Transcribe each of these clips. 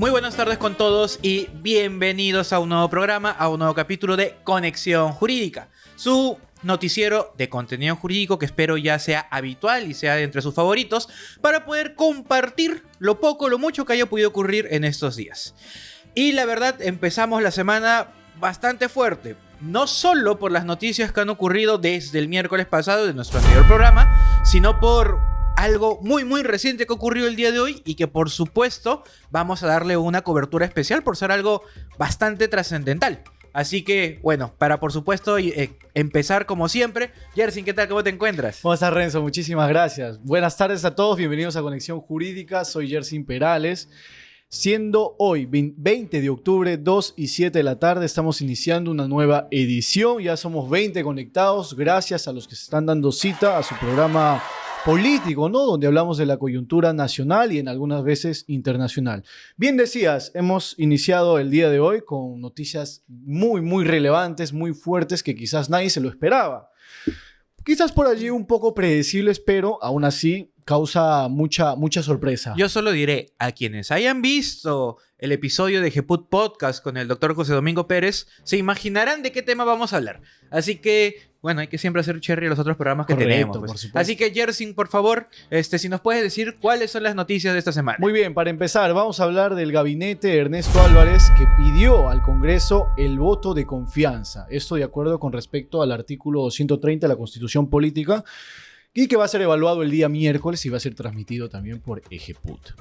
Muy buenas tardes con todos y bienvenidos a un nuevo programa, a un nuevo capítulo de Conexión Jurídica, su noticiero de contenido jurídico que espero ya sea habitual y sea de entre sus favoritos para poder compartir lo poco, lo mucho que haya podido ocurrir en estos días. Y la verdad, empezamos la semana bastante fuerte, no solo por las noticias que han ocurrido desde el miércoles pasado de nuestro anterior programa, sino por algo muy reciente que ocurrió el día de hoy y que por supuesto vamos a darle una cobertura especial por ser algo bastante trascendental. Así que, bueno, para por supuesto empezar como siempre, Yersin, ¿qué tal? ¿Cómo te encuentras? ¿Cómo estás, Renzo? Muchísimas gracias. Buenas tardes a todos, bienvenidos a Conexión Jurídica. Soy Yersin Perales. Siendo hoy 20 de octubre, 2 y 7 de la tarde, estamos iniciando una nueva edición. Ya somos 20 conectados, gracias a los que se están dando cita a su programa político, ¿no? Donde hablamos de la coyuntura nacional y en algunas veces internacional. Bien decías, hemos iniciado el día de hoy con noticias muy relevantes, muy fuertes, que quizás nadie se lo esperaba. Quizás por allí un poco predecibles, pero aún así causa mucha sorpresa. Yo solo diré, a quienes hayan visto el episodio de Geput Podcast con el doctor José Domingo Pérez, se imaginarán de qué tema vamos a hablar. Así que, bueno, hay que siempre hacer cherry a los otros programas que tenemos. Pues. Por supuesto. Así que, Yersin, por favor, si nos puedes decir cuáles son las noticias de esta semana. Muy bien, para empezar, vamos a hablar del gabinete de Ernesto Álvarez que pidió al Congreso el voto de confianza. Esto de acuerdo con respecto al artículo 130 de la Constitución Política, y que va a ser evaluado el día miércoles y va a ser transmitido también por Egeput.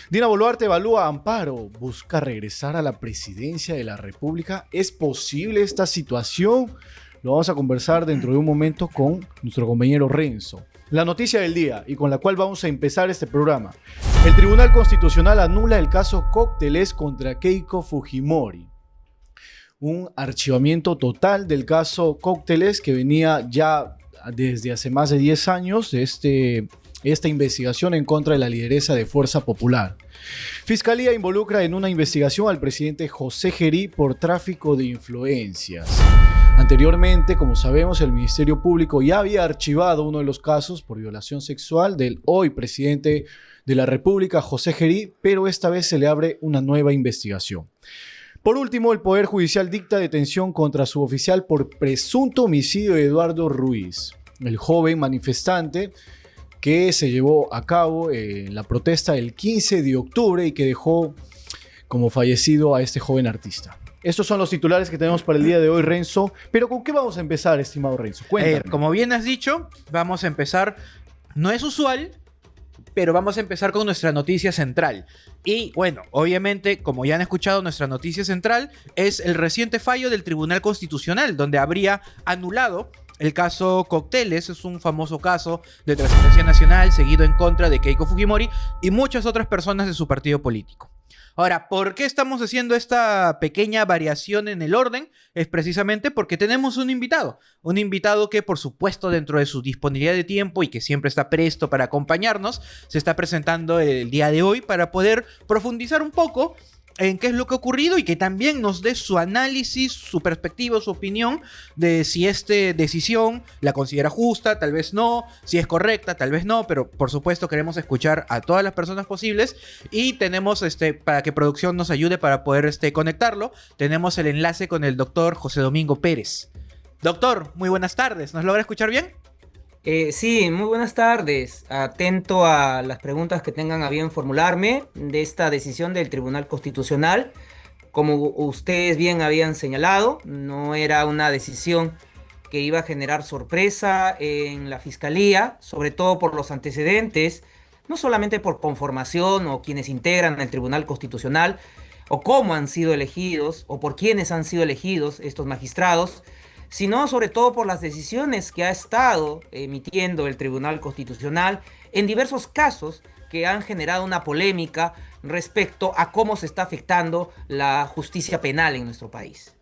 Dina Boluarte evalúa amparo, busca regresar a la presidencia de la República. ¿Es posible esta situación? Lo vamos a conversar dentro de un momento con nuestro compañero Renzo. La noticia del día y con la cual vamos a empezar este programa. El Tribunal Constitucional anula el caso Cócteles contra Keiko Fujimori. Un archivamiento total del caso Cócteles que venía ya desde hace más de 10 años de esta investigación en contra de la lideresa de Fuerza Popular. Fiscalía involucra en una investigación al presidente José Gerí por tráfico de influencias. Anteriormente, como sabemos, el Ministerio Público ya había archivado uno de los casos por violación sexual del hoy presidente de la República, José Gerí, pero esta vez se le abre una nueva investigación. Por último, el Poder Judicial dicta detención contra su oficial por presunto homicidio de Eduardo Ruiz, el joven manifestante que se llevó a cabo la protesta el 15 de octubre y que dejó como fallecido a este joven artista. Estos son los titulares que tenemos para el día de hoy, Renzo. Pero ¿con qué vamos a empezar, estimado Renzo? Cuéntame. Como bien has dicho, vamos a empezar, no es usual, pero vamos a empezar con nuestra noticia central. Y bueno, obviamente, como ya han escuchado, nuestra noticia central es el reciente fallo del Tribunal Constitucional, donde habría anulado el caso Cócteles. Es un famoso caso de trascendencia nacional seguido en contra de Keiko Fujimori y muchas otras personas de su partido político. Ahora, ¿por qué estamos haciendo esta pequeña variación en el orden? Es precisamente porque tenemos un invitado que por supuesto dentro de su disponibilidad de tiempo y que siempre está presto para acompañarnos, se está presentando el día de hoy para poder profundizar un poco en qué es lo que ha ocurrido y que también nos dé su análisis, su perspectiva, su opinión de si esta decisión la considera justa, tal vez no, si es correcta, tal vez no, pero por supuesto queremos escuchar a todas las personas posibles y tenemos, para que producción nos ayude para poder conectarlo, tenemos el enlace con el doctor José Domingo Pérez. Doctor, muy buenas tardes, ¿nos logra escuchar bien? Sí, muy buenas tardes. Atento a las preguntas que tengan a bien formularme de esta decisión del Tribunal Constitucional. Como ustedes bien habían señalado, no era una decisión que iba a generar sorpresa en la Fiscalía, sobre todo por los antecedentes, no solamente por conformación o quienes integran el Tribunal Constitucional, o cómo han sido elegidos, o por quiénes han sido elegidos estos magistrados, sino sobre todo por las decisiones que ha estado emitiendo el Tribunal Constitucional en diversos casos que han generado una polémica respecto a cómo se está afectando la justicia penal en nuestro país.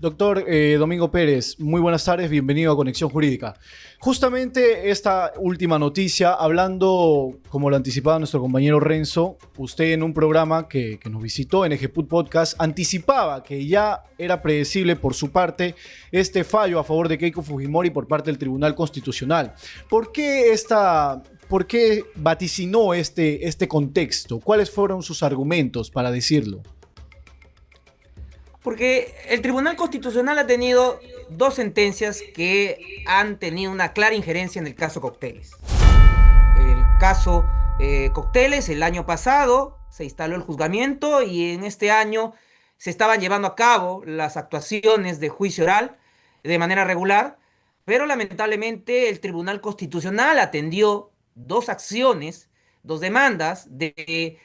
Doctor Domingo Pérez, muy buenas tardes, bienvenido a Conexión Jurídica. Justamente esta última noticia, hablando, como lo anticipaba nuestro compañero Renzo, usted en un programa que nos visitó en Egeput Podcast, anticipaba que ya era predecible por su parte este fallo a favor de Keiko Fujimori por parte del Tribunal Constitucional. ¿Por qué esta por qué vaticinó este contexto? ¿Cuáles fueron sus argumentos para decirlo? Porque el Tribunal Constitucional ha tenido dos sentencias que han tenido una clara injerencia en el caso Cocteles. El caso Cocteles, el año pasado se instaló el juzgamiento y en este año se estaban llevando a cabo las actuaciones de juicio oral de manera regular, pero lamentablemente el Tribunal Constitucional atendió dos acciones, dos demandas de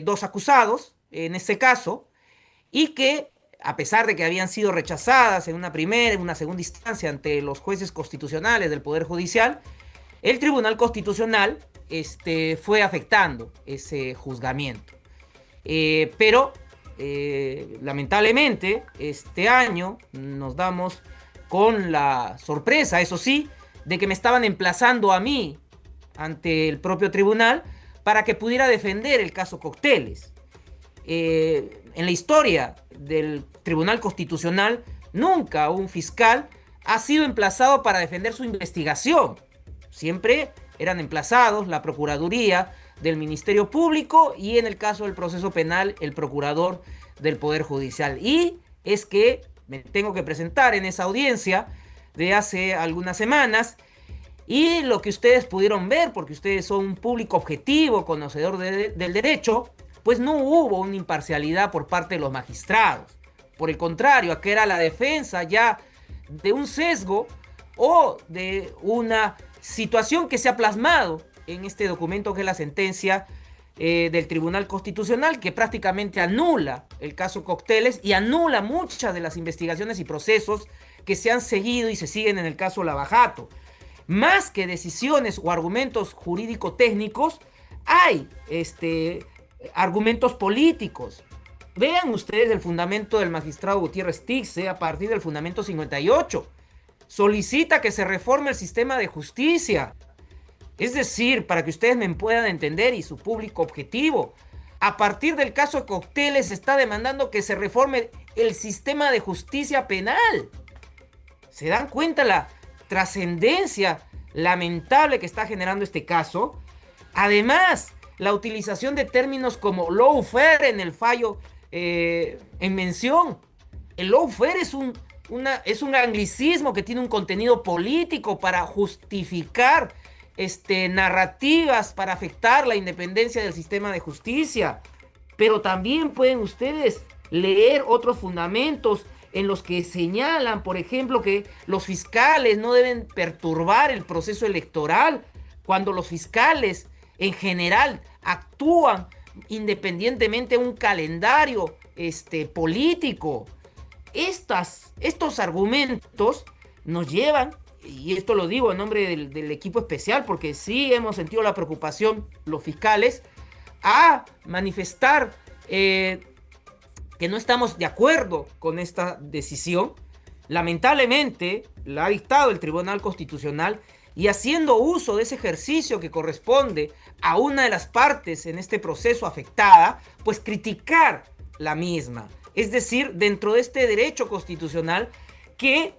dos acusados, en este caso, y que a pesar de que habían sido rechazadas en una primera y una segunda instancia ante los jueces constitucionales del Poder Judicial, el Tribunal Constitucional fue afectando ese juzgamiento. Pero lamentablemente este año nos damos con la sorpresa, eso sí, de que me estaban emplazando a mí ante el propio tribunal para que pudiera defender el caso Cocteles. En la historia del Tribunal Constitucional, nunca un fiscal ha sido emplazado para defender su investigación. Siempre eran emplazados la Procuraduría del Ministerio Público y en el caso del proceso penal, el Procurador del Poder Judicial. Y es que me tengo que presentar en esa audiencia de hace algunas semanas y lo que ustedes pudieron ver, porque ustedes son un público objetivo, conocedor del derecho, pues no hubo una imparcialidad por parte de los magistrados. Por el contrario, aquí era la defensa ya de un sesgo o de una situación que se ha plasmado en este documento que es la sentencia del Tribunal Constitucional, que prácticamente anula el caso Cocteles y anula muchas de las investigaciones y procesos que se han seguido y se siguen en el caso Lava-Jato. Más que decisiones o argumentos jurídico-técnicos, hay argumentos políticos. Vean ustedes el fundamento del magistrado Gutiérrez Tixe a partir del fundamento 58. Solicita que se reforme el sistema de justicia. Es decir, para que ustedes me puedan entender y su público objetivo, a partir del caso de Cocteles se está demandando que se reforme el sistema de justicia penal. ¿Se dan cuenta la trascendencia lamentable que está generando este caso? Además, la utilización de términos como lawfare en el fallo en mención. El lawfare es un anglicismo que tiene un contenido político para justificar narrativas para afectar la independencia del sistema de justicia. Pero también pueden ustedes leer otros fundamentos en los que señalan, por ejemplo, que los fiscales no deben perturbar el proceso electoral cuando los fiscales en general actúan independientemente de un calendario político. Estos argumentos nos llevan, y esto lo digo en nombre del equipo especial, porque sí hemos sentido la preocupación los fiscales, a manifestar que no estamos de acuerdo con esta decisión. Lamentablemente la ha dictado el Tribunal Constitucional y haciendo uso de ese ejercicio que corresponde a una de las partes en este proceso afectada, pues criticar la misma. Es decir, dentro de este derecho constitucional que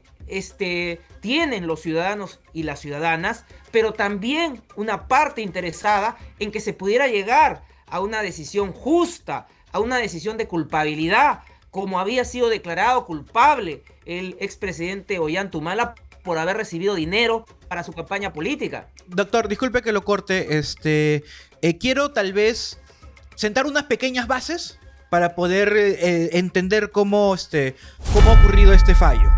tienen los ciudadanos y las ciudadanas, pero también una parte interesada en que se pudiera llegar a una decisión justa, a una decisión de culpabilidad, como había sido declarado culpable el expresidente Ollanta por haber recibido dinero para su campaña política. Doctor, disculpe que lo corte. Quiero tal vez sentar unas pequeñas bases para poder entender cómo ha ocurrido este fallo.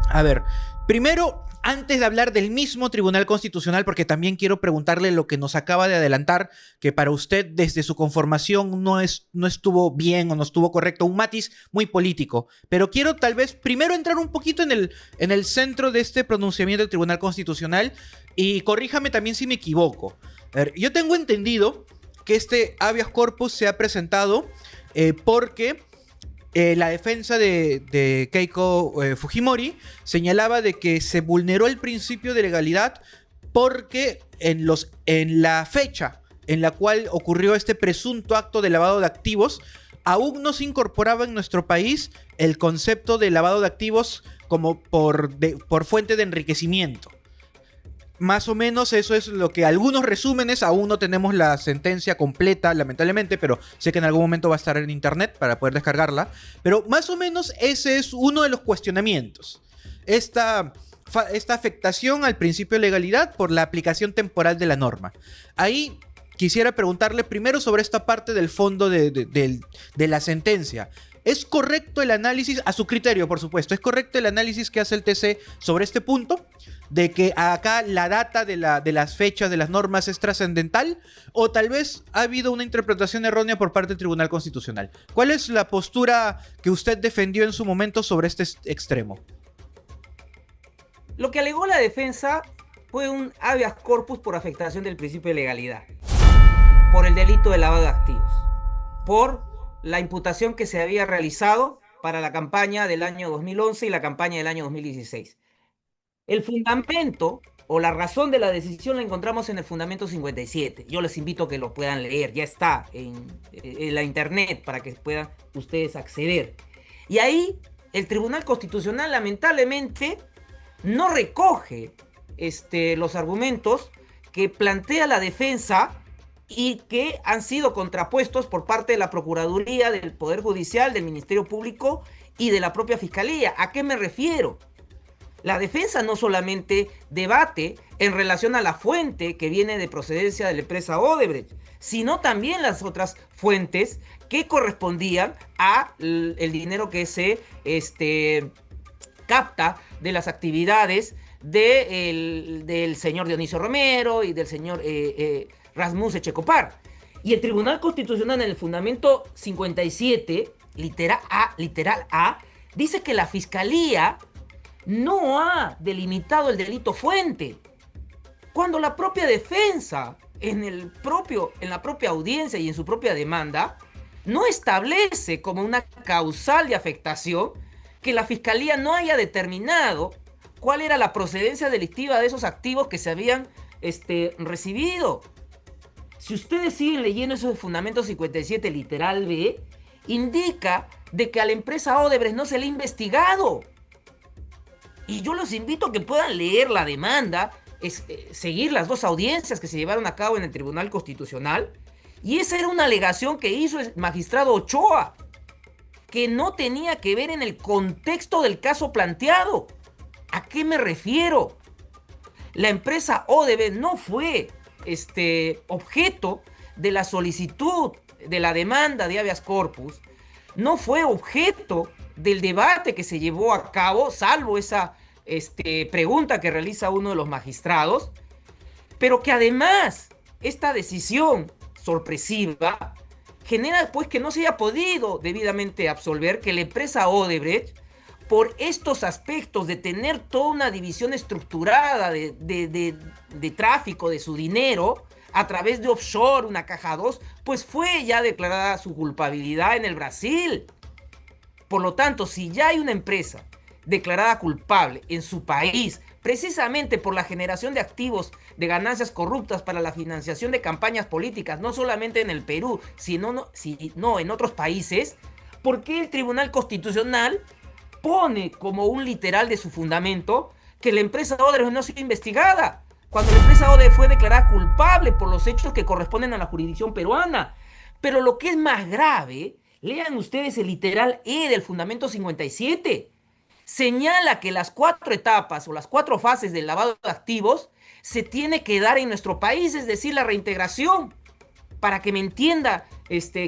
A ver, primero, antes de hablar del mismo Tribunal Constitucional, porque también quiero preguntarle lo que nos acaba de adelantar, que para usted desde su conformación no estuvo bien o no estuvo correcto, un matiz muy político. Pero quiero tal vez primero entrar un poquito en el centro de este pronunciamiento del Tribunal Constitucional y corríjame también si me equivoco. A ver, yo tengo entendido que este habeas corpus se ha presentado porque la defensa de Keiko Fujimori señalaba de que se vulneró el principio de legalidad porque en la fecha en la cual ocurrió este presunto acto de lavado de activos, aún no se incorporaba en nuestro país el concepto de lavado de activos como por fuente de enriquecimiento. más o menos eso es lo que algunos resúmenes, aún no tenemos la sentencia completa, lamentablemente, pero sé que en algún momento va a estar en internet para poder descargarla. Pero más o menos ese es uno de los cuestionamientos. Esta afectación al principio de legalidad por la aplicación temporal de la norma. Ahí quisiera preguntarle primero sobre esta parte del fondo de la sentencia. ¿Es correcto el análisis, a su criterio por supuesto, es correcto el análisis que hace el TC sobre este punto? De que acá la data de las fechas de las normas es trascendental, o tal vez ha habido una interpretación errónea por parte del Tribunal Constitucional. ¿Cuál es la postura que usted defendió en su momento sobre este extremo? Lo que alegó la defensa fue un habeas corpus por afectación del principio de legalidad, por el delito de lavado de activos, por la imputación que se había realizado para la campaña del año 2011 y la campaña del año 2016. El fundamento o la razón de la decisión la encontramos en el fundamento 57. Yo les invito a que lo puedan leer, ya está en la internet para que puedan ustedes acceder. Y ahí el Tribunal Constitucional lamentablemente no recoge los argumentos que plantea la defensa y que han sido contrapuestos por parte de la Procuraduría, del Poder Judicial, del Ministerio Público y de la propia Fiscalía. ¿A qué me refiero? La defensa no solamente debate en relación a la fuente que viene de procedencia de la empresa Odebrecht, sino también las otras fuentes que correspondían a el dinero que se capta de las actividades del señor Dionisio Romero y del señor Rasmus Echecopar. Y el Tribunal Constitucional en el fundamento 57, literal A, dice que la Fiscalía no ha delimitado el delito fuente, cuando la propia defensa en la propia audiencia y en su propia demanda no establece como una causal de afectación que la Fiscalía no haya determinado cuál era la procedencia delictiva de esos activos que se habían recibido. Si ustedes siguen leyendo esos fundamentos 57 literal B, indica de que a la empresa Odebrecht no se le ha investigado. Y yo los invito a que puedan leer la demanda, seguir las dos audiencias que se llevaron a cabo en el Tribunal Constitucional. Y esa era una alegación que hizo el magistrado Ochoa, que no tenía que ver en el contexto del caso planteado. ¿A qué me refiero? La empresa Odebrecht no fue objeto de la solicitud de la demanda de habeas corpus, no fue objeto del debate que se llevó a cabo, salvo esa pregunta que realiza uno de los magistrados, pero que además esta decisión sorpresiva genera pues que no se haya podido debidamente absolver, que la empresa Odebrecht, por estos aspectos de tener toda una división estructurada de tráfico de su dinero a través de offshore, una caja 2, pues fue ya declarada su culpabilidad en el Brasil. Por lo tanto, si ya hay una empresa declarada culpable en su país, precisamente por la generación de activos de ganancias corruptas para la financiación de campañas políticas, no solamente en el Perú, sino en otros países, ¿por qué el Tribunal Constitucional pone como un literal de su fundamento que la empresa Odebrecht no ha sido investigada, cuando la empresa Odebrecht fue declarada culpable por los hechos que corresponden a la jurisdicción peruana? Pero lo que es más grave, lean ustedes el literal E del fundamento 57, señala que las 4 etapas o las 4 fases del lavado de activos se tiene que dar en nuestro país, es decir, la reintegración, para que me entienda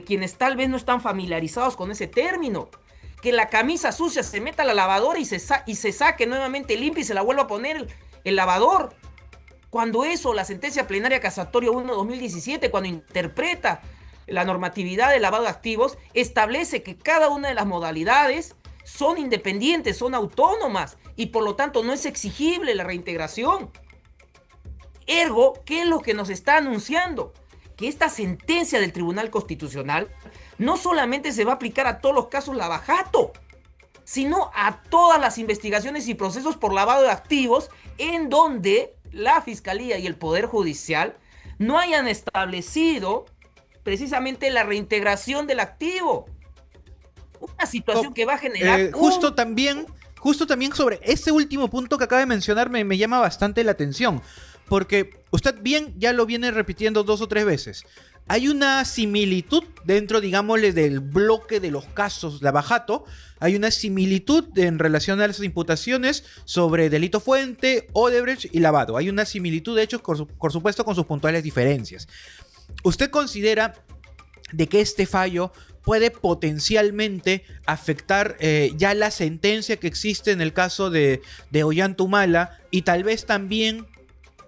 quienes tal vez no están familiarizados con ese término. Que la camisa sucia se meta a la lavadora y se saque nuevamente limpia y se la vuelva a poner el lavador. Cuando eso, la sentencia plenaria casatoria 1/2017, cuando interpreta la normatividad de lavado de activos, establece que cada una de las modalidades son independientes, son autónomas y por lo tanto no es exigible la reintegración. Ergo, ¿qué es lo que nos está anunciando? Que esta sentencia del Tribunal Constitucional no solamente se va a aplicar a todos los casos lavajato, sino a todas las investigaciones y procesos por lavado de activos en donde la Fiscalía y el Poder Judicial no hayan establecido precisamente la reintegración del activo. Una situación que va a generar justo también sobre este último punto que acaba de mencionar me llama bastante la atención. porque usted bien ya lo viene repitiendo 2 o 3 veces. Hay una similitud dentro, digámosle, del bloque de los casos Lava Jato. Hay una similitud en relación a las imputaciones sobre delito fuente, Odebrecht y lavado. Hay una similitud de hechos, por supuesto, con sus puntuales diferencias. ¿Usted considera de que este fallo puede potencialmente afectar ya la sentencia que existe en el caso de Ollanta y tal vez también,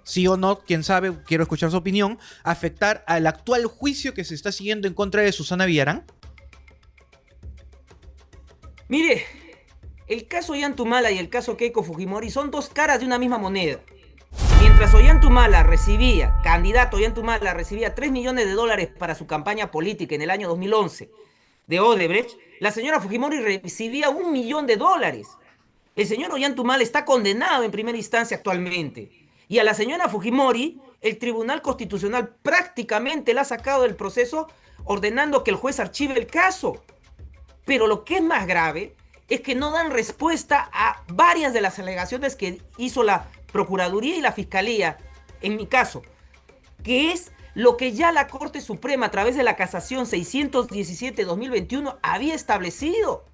sí o no, quién sabe, quiero escuchar su opinión, afectar al actual juicio que se está siguiendo en contra de Susana Villarán? Mire, el caso Ollanta y el caso Keiko Fujimori son dos caras de una misma moneda. Mientras Ollanta recibía, candidato Ollanta recibía $3 millones para su campaña política en el año 2011 de Odebrecht, la señora Fujimori recibía $1 millón. El señor Ollanta está condenado en primera instancia actualmente. Y a la señora Fujimori, el Tribunal Constitucional prácticamente la ha sacado del proceso, ordenando que el juez archive el caso. Pero lo que es más grave es que no dan respuesta a varias de las alegaciones que hizo la Procuraduría y la Fiscalía, en mi caso, que es lo que ya la Corte Suprema a través de la Casación 617-2021 había establecido,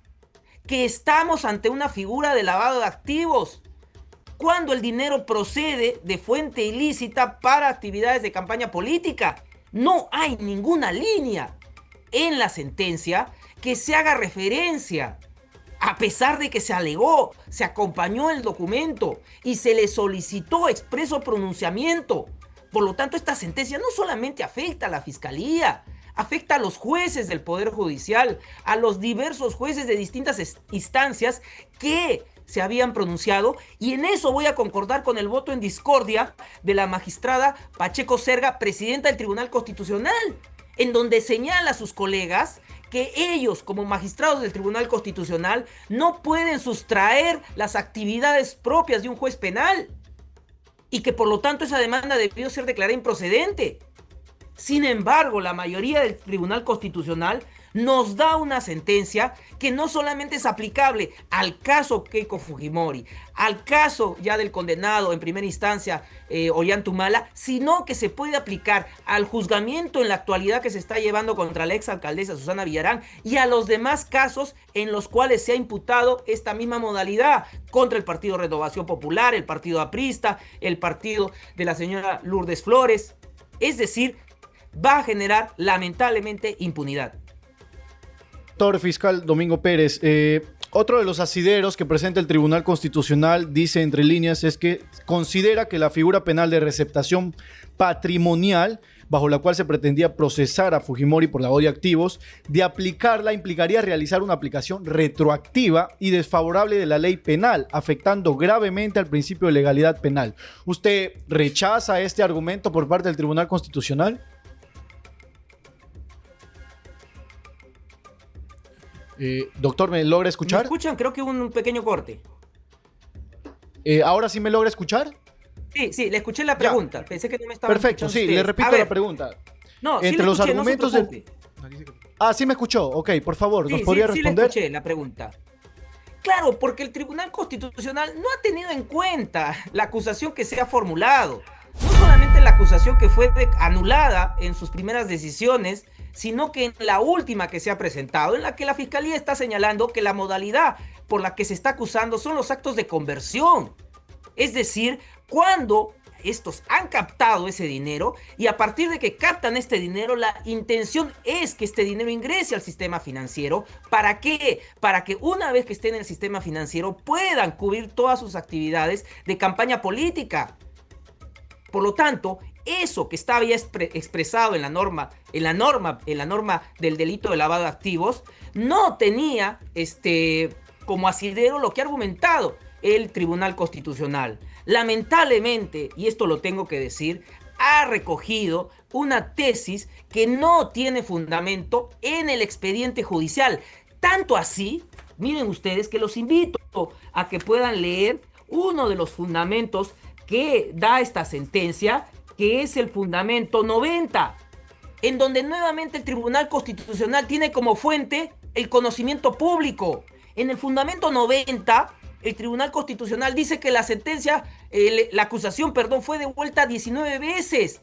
que estamos ante una figura de lavado de activos, cuando el dinero procede de fuente ilícita para actividades de campaña política. No hay ninguna línea en la sentencia que se haga referencia, a pesar de que se alegó, se acompañó el documento y se le solicitó expreso pronunciamiento. Por lo tanto, esta sentencia no solamente afecta a la Fiscalía, afecta a los jueces del Poder Judicial, a los diversos jueces de distintas instancias que se habían pronunciado, y en eso voy a concordar con el voto en discordia de la magistrada Pacheco Serga, presidenta del Tribunal Constitucional, en donde señala a sus colegas que ellos, como magistrados del Tribunal Constitucional, no pueden sustraer las actividades propias de un juez penal y que por lo tanto esa demanda debió ser declarada improcedente. Sin embargo, la mayoría del Tribunal Constitucional nos da una sentencia que no solamente es aplicable al caso Keiko Fujimori, al caso ya del condenado en primera instancia Ollanta, sino que se puede aplicar al juzgamiento en la actualidad que se está llevando contra la exalcaldesa Susana Villarán y a los demás casos en los cuales se ha imputado esta misma modalidad contra el Partido Renovación Popular, el Partido Aprista, el partido de la señora Lourdes Flores. Es decir, va a generar lamentablemente impunidad. Doctor fiscal Domingo Pérez, otro de los asideros que presenta el Tribunal Constitucional, dice entre líneas, es que considera que la figura penal de receptación patrimonial, bajo la cual se pretendía procesar a Fujimori por lavado de activos, de aplicarla implicaría realizar una aplicación retroactiva y desfavorable de la ley penal, afectando gravemente al principio de legalidad penal. ¿Usted rechaza este argumento por parte del Tribunal Constitucional? Doctor, ¿me logra escuchar? ¿Me escuchan? Creo que hubo un pequeño corte. ¿Ahora sí me logra escuchar? Sí, le escuché la pregunta. Ya. Pensé que no me estaba Perfecto, sí, ustedes. le repito la pregunta. No, entre sí le los escuché, argumentos no se preocupe. Sí me escuchó. Ok, por favor, ¿nos Sí, podría sí responder? Sí le escuché la pregunta. Claro, porque el Tribunal Constitucional no ha tenido en cuenta la acusación que se ha formulado. No solamente la acusación que fue anulada en sus primeras decisiones, sino que en la última que se ha presentado, en la que la Fiscalía está señalando que la modalidad por la que se está acusando son los actos de conversión. Es decir, cuando estos han captado ese dinero y a partir de que captan este dinero, la intención es que este dinero ingrese al sistema financiero. ¿Para qué? Para que una vez que esté en el sistema financiero puedan cubrir todas sus actividades de campaña política. Por lo tanto, eso que estaba ya expresado en la norma del delito de lavado de activos, no tenía como asidero lo que ha argumentado el Tribunal Constitucional. Lamentablemente, y esto lo tengo que decir, ha recogido una tesis que no tiene fundamento en el expediente judicial. Tanto así, miren ustedes, que los invito a que puedan leer uno de los fundamentos que da esta sentencia, que es el fundamento 90, en donde nuevamente el Tribunal Constitucional tiene como fuente el conocimiento público. En el fundamento 90 el Tribunal Constitucional dice que la sentencia, la acusación, perdón, fue devuelta 19 veces.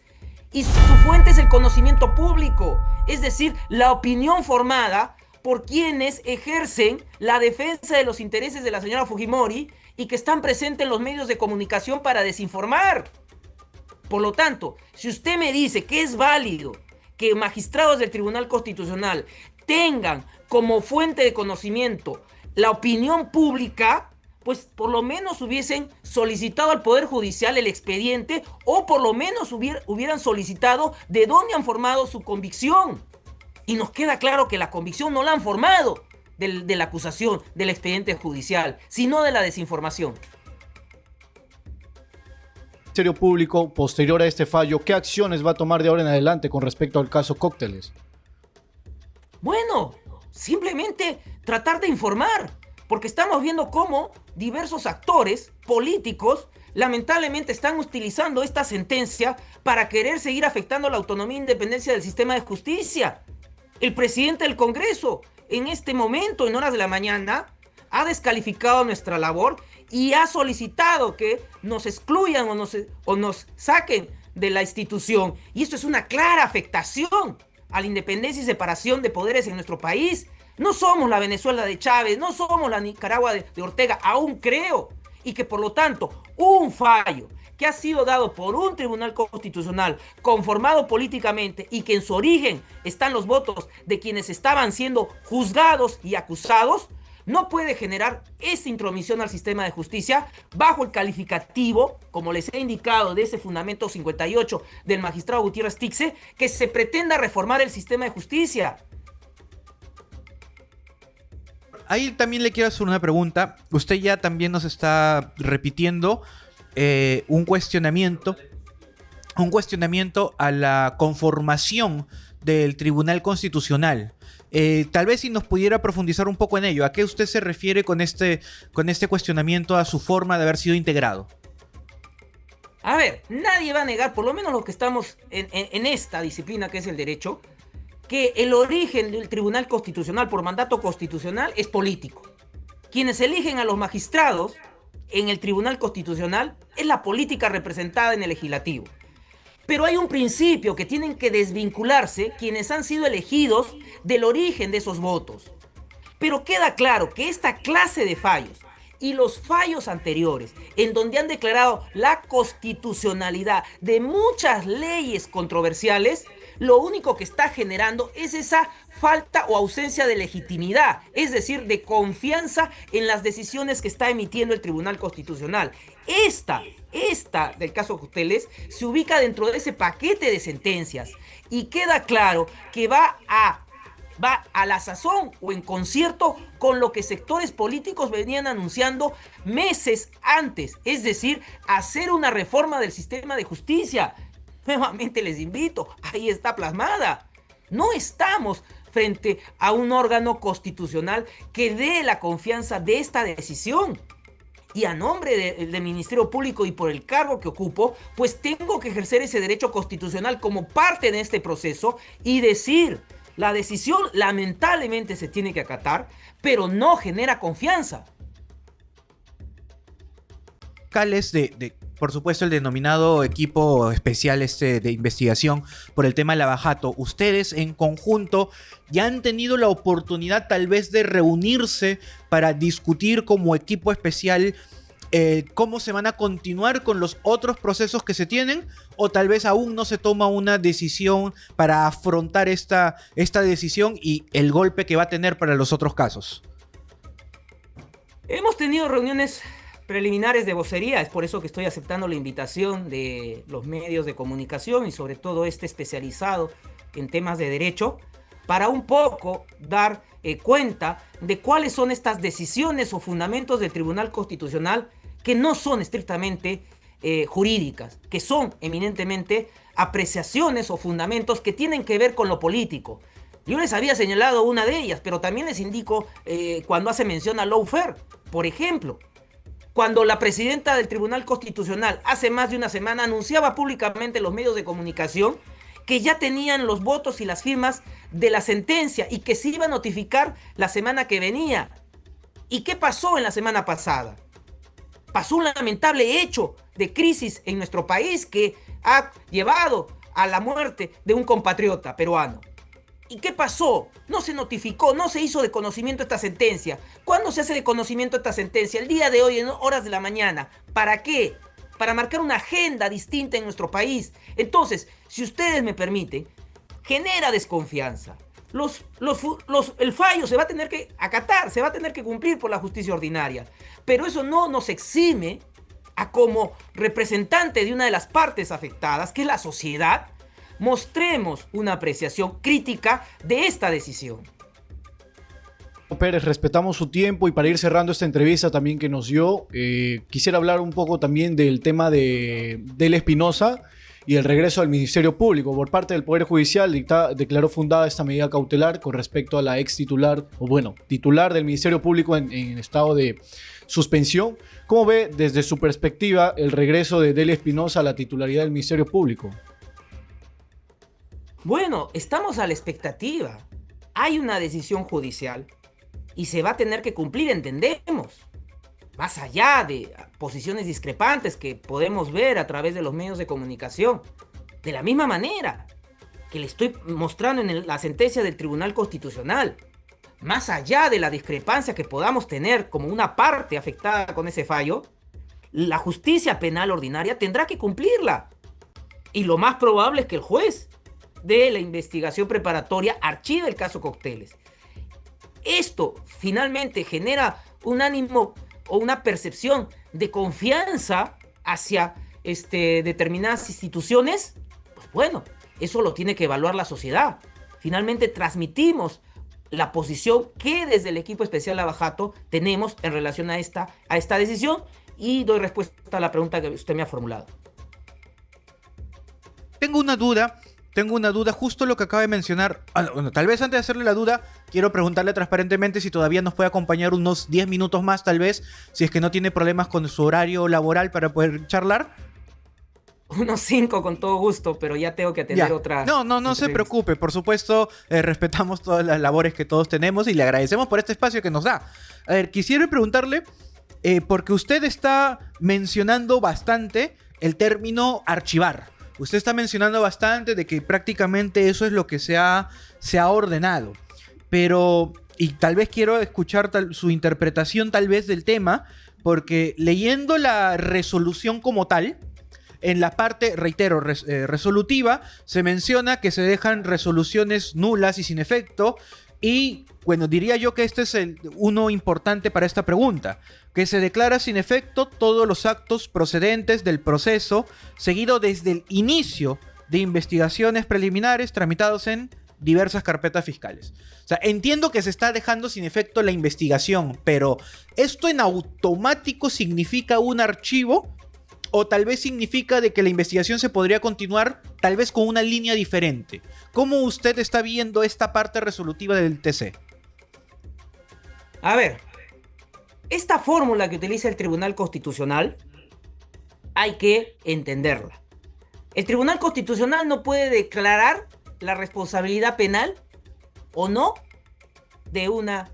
Y su fuente es el conocimiento público, es decir, la opinión formada por quienes ejercen la defensa de los intereses de la señora Fujimori y que están presentes en los medios de comunicación para desinformar. Por lo tanto, si usted me dice que es válido que magistrados del Tribunal Constitucional tengan como fuente de conocimiento la opinión pública, pues por lo menos hubiesen solicitado al Poder Judicial el expediente o por lo menos hubieran solicitado de dónde han formado su convicción. Y nos queda claro que la convicción no la han formado de la acusación, del expediente judicial, sino de la desinformación. Ministerio Público, posterior a este fallo, ¿qué acciones va a tomar de ahora en adelante con respecto al caso Cócteles? Bueno, simplemente tratar de informar, porque estamos viendo cómo diversos actores políticos lamentablemente están utilizando esta sentencia para querer seguir afectando la autonomía e independencia del sistema de justicia. El presidente del Congreso, en este momento, en horas de la mañana, ha descalificado nuestra labor y ha solicitado que nos excluyan o nos saquen de la institución. Y esto es una clara afectación a la independencia y separación de poderes en nuestro país. No somos la Venezuela de Chávez, no somos la Nicaragua de Ortega, aún creo. Y que por lo tanto, un fallo que ha sido dado por un tribunal constitucional conformado políticamente y que en su origen están los votos de quienes estaban siendo juzgados y acusados, no puede generar esta intromisión al sistema de justicia bajo el calificativo, como les he indicado, de ese fundamento 58 del magistrado Gutiérrez Tixe, que se pretenda reformar el sistema de justicia. Ahí también le quiero hacer una pregunta. Usted ya también nos está repitiendo un cuestionamiento a la conformación del Tribunal Constitucional. Tal vez si nos pudiera profundizar un poco en ello. ¿A qué usted se refiere con este cuestionamiento a su forma de haber sido integrado? A ver, nadie va a negar, por lo menos los que estamos en esta disciplina que es el derecho, que el origen del Tribunal Constitucional por mandato constitucional es político. Quienes eligen a los magistrados en el Tribunal Constitucional es la política representada en el legislativo. Pero hay un principio que tienen que desvincularse quienes han sido elegidos del origen de esos votos. Pero queda claro que esta clase de fallos y los fallos anteriores, en donde han declarado la constitucionalidad de muchas leyes controversiales, lo único que está generando es esa falta o ausencia de legitimidad, es decir, de confianza en las decisiones que está emitiendo el Tribunal Constitucional. Esta del caso Cócteles se ubica dentro de ese paquete de sentencias y queda claro que va a la sazón o en concierto con lo que sectores políticos venían anunciando meses antes, es decir, hacer una reforma del sistema de justicia. Nuevamente les invito, ahí está plasmada. No estamos frente a un órgano constitucional que dé la confianza de esta decisión. Y a nombre del Ministerio Público y por el cargo que ocupo, pues tengo que ejercer ese derecho constitucional como parte de este proceso y decir, la decisión lamentablemente se tiene que acatar, pero no genera confianza. Por supuesto, el denominado equipo especial de investigación por el tema de Lavajato, ustedes en conjunto ya han tenido la oportunidad tal vez de reunirse para discutir como equipo especial cómo se van a continuar con los otros procesos que se tienen, o tal vez aún no se toma una decisión para afrontar esta decisión y el golpe que va a tener para los otros casos. Hemos tenido reuniones preliminares de vocería, es por eso que estoy aceptando la invitación de los medios de comunicación y sobre todo especializado en temas de derecho, para un poco dar cuenta de cuáles son estas decisiones o fundamentos del Tribunal Constitucional que no son estrictamente jurídicas, que son eminentemente apreciaciones o fundamentos que tienen que ver con lo político. Yo les había señalado una de ellas, pero también les indico cuando hace mención a lawfare, por ejemplo. Cuando la presidenta del Tribunal Constitucional hace más de una semana anunciaba públicamente en los medios de comunicación que ya tenían los votos y las firmas de la sentencia y que se iba a notificar la semana que venía. ¿Y qué pasó en la semana pasada? pasó un lamentable hecho de crisis en nuestro país que ha llevado a la muerte de un compatriota peruano. ¿Y qué pasó? No se notificó, no se hizo de conocimiento esta sentencia. ¿Cuándo se hace de conocimiento esta sentencia? El día de hoy, en horas de la mañana. ¿Para qué? Para marcar una agenda distinta en nuestro país. Entonces, si ustedes me permiten, genera desconfianza. El fallo se va a tener que acatar, se va a tener que cumplir por la justicia ordinaria. Pero eso no nos exime a, como representante de una de las partes afectadas, que es la sociedad, mostremos una apreciación crítica de esta decisión. Pérez, respetamos su tiempo y para ir cerrando esta entrevista también que nos dio, quisiera hablar un poco también del tema de Espinosa y el regreso al Ministerio Público. Por parte del Poder Judicial declaró fundada esta medida cautelar con respecto a la ex titular, titular del Ministerio Público en estado de suspensión. ¿Cómo ve desde su perspectiva el regreso de Delia Espinosa a la titularidad del Ministerio Público? Bueno, estamos a la expectativa. Hay una decisión judicial y se va a tener que cumplir, entendemos. Más allá de posiciones discrepantes que podemos ver a través de los medios de comunicación. De la misma manera que le estoy mostrando en la sentencia del Tribunal Constitucional. Más allá de la discrepancia que podamos tener como una parte afectada con ese fallo, la justicia penal ordinaria tendrá que cumplirla. Y lo más probable es que el juez de la investigación preparatoria archive el caso Cocteles. Esto finalmente genera un ánimo o una percepción de confianza hacia determinadas instituciones. Pues bueno, eso lo tiene que evaluar la sociedad. Finalmente transmitimos la posición que desde el equipo especial Lavajato tenemos en relación a esta decisión y doy respuesta a la pregunta que usted me ha formulado. Tengo una duda, justo lo que acaba de mencionar. Bueno, tal vez antes de hacerle la duda, quiero preguntarle transparentemente si todavía nos puede acompañar unos 10 minutos más, tal vez, si es que no tiene problemas con su horario laboral para poder charlar. Unos 5 con todo gusto, pero ya tengo que atender otra. No se preocupe, por supuesto, respetamos todas las labores que todos tenemos y le agradecemos por este espacio que nos da. A ver, quisiera preguntarle, porque usted está mencionando bastante el término archivar. Usted está mencionando bastante de que prácticamente eso es lo que se ha ordenado. Pero, y tal vez quiero escuchar su interpretación tal vez del tema, porque leyendo la resolución como tal, en la parte, reitero, resolutiva, se menciona que se dejan resoluciones nulas y sin efecto. Y, bueno, diría yo que este es uno importante para esta pregunta, que se declara sin efecto todos los actos procedentes del proceso seguido desde el inicio de investigaciones preliminares tramitados en diversas carpetas fiscales. O sea, entiendo que se está dejando sin efecto la investigación, pero ¿esto en automático significa un archivo? O tal vez significa de que la investigación se podría continuar tal vez con una línea diferente. ¿Cómo usted está viendo esta parte resolutiva del TC? A ver, esta fórmula que utiliza el Tribunal Constitucional hay que entenderla. El Tribunal Constitucional no puede declarar la responsabilidad penal o no de una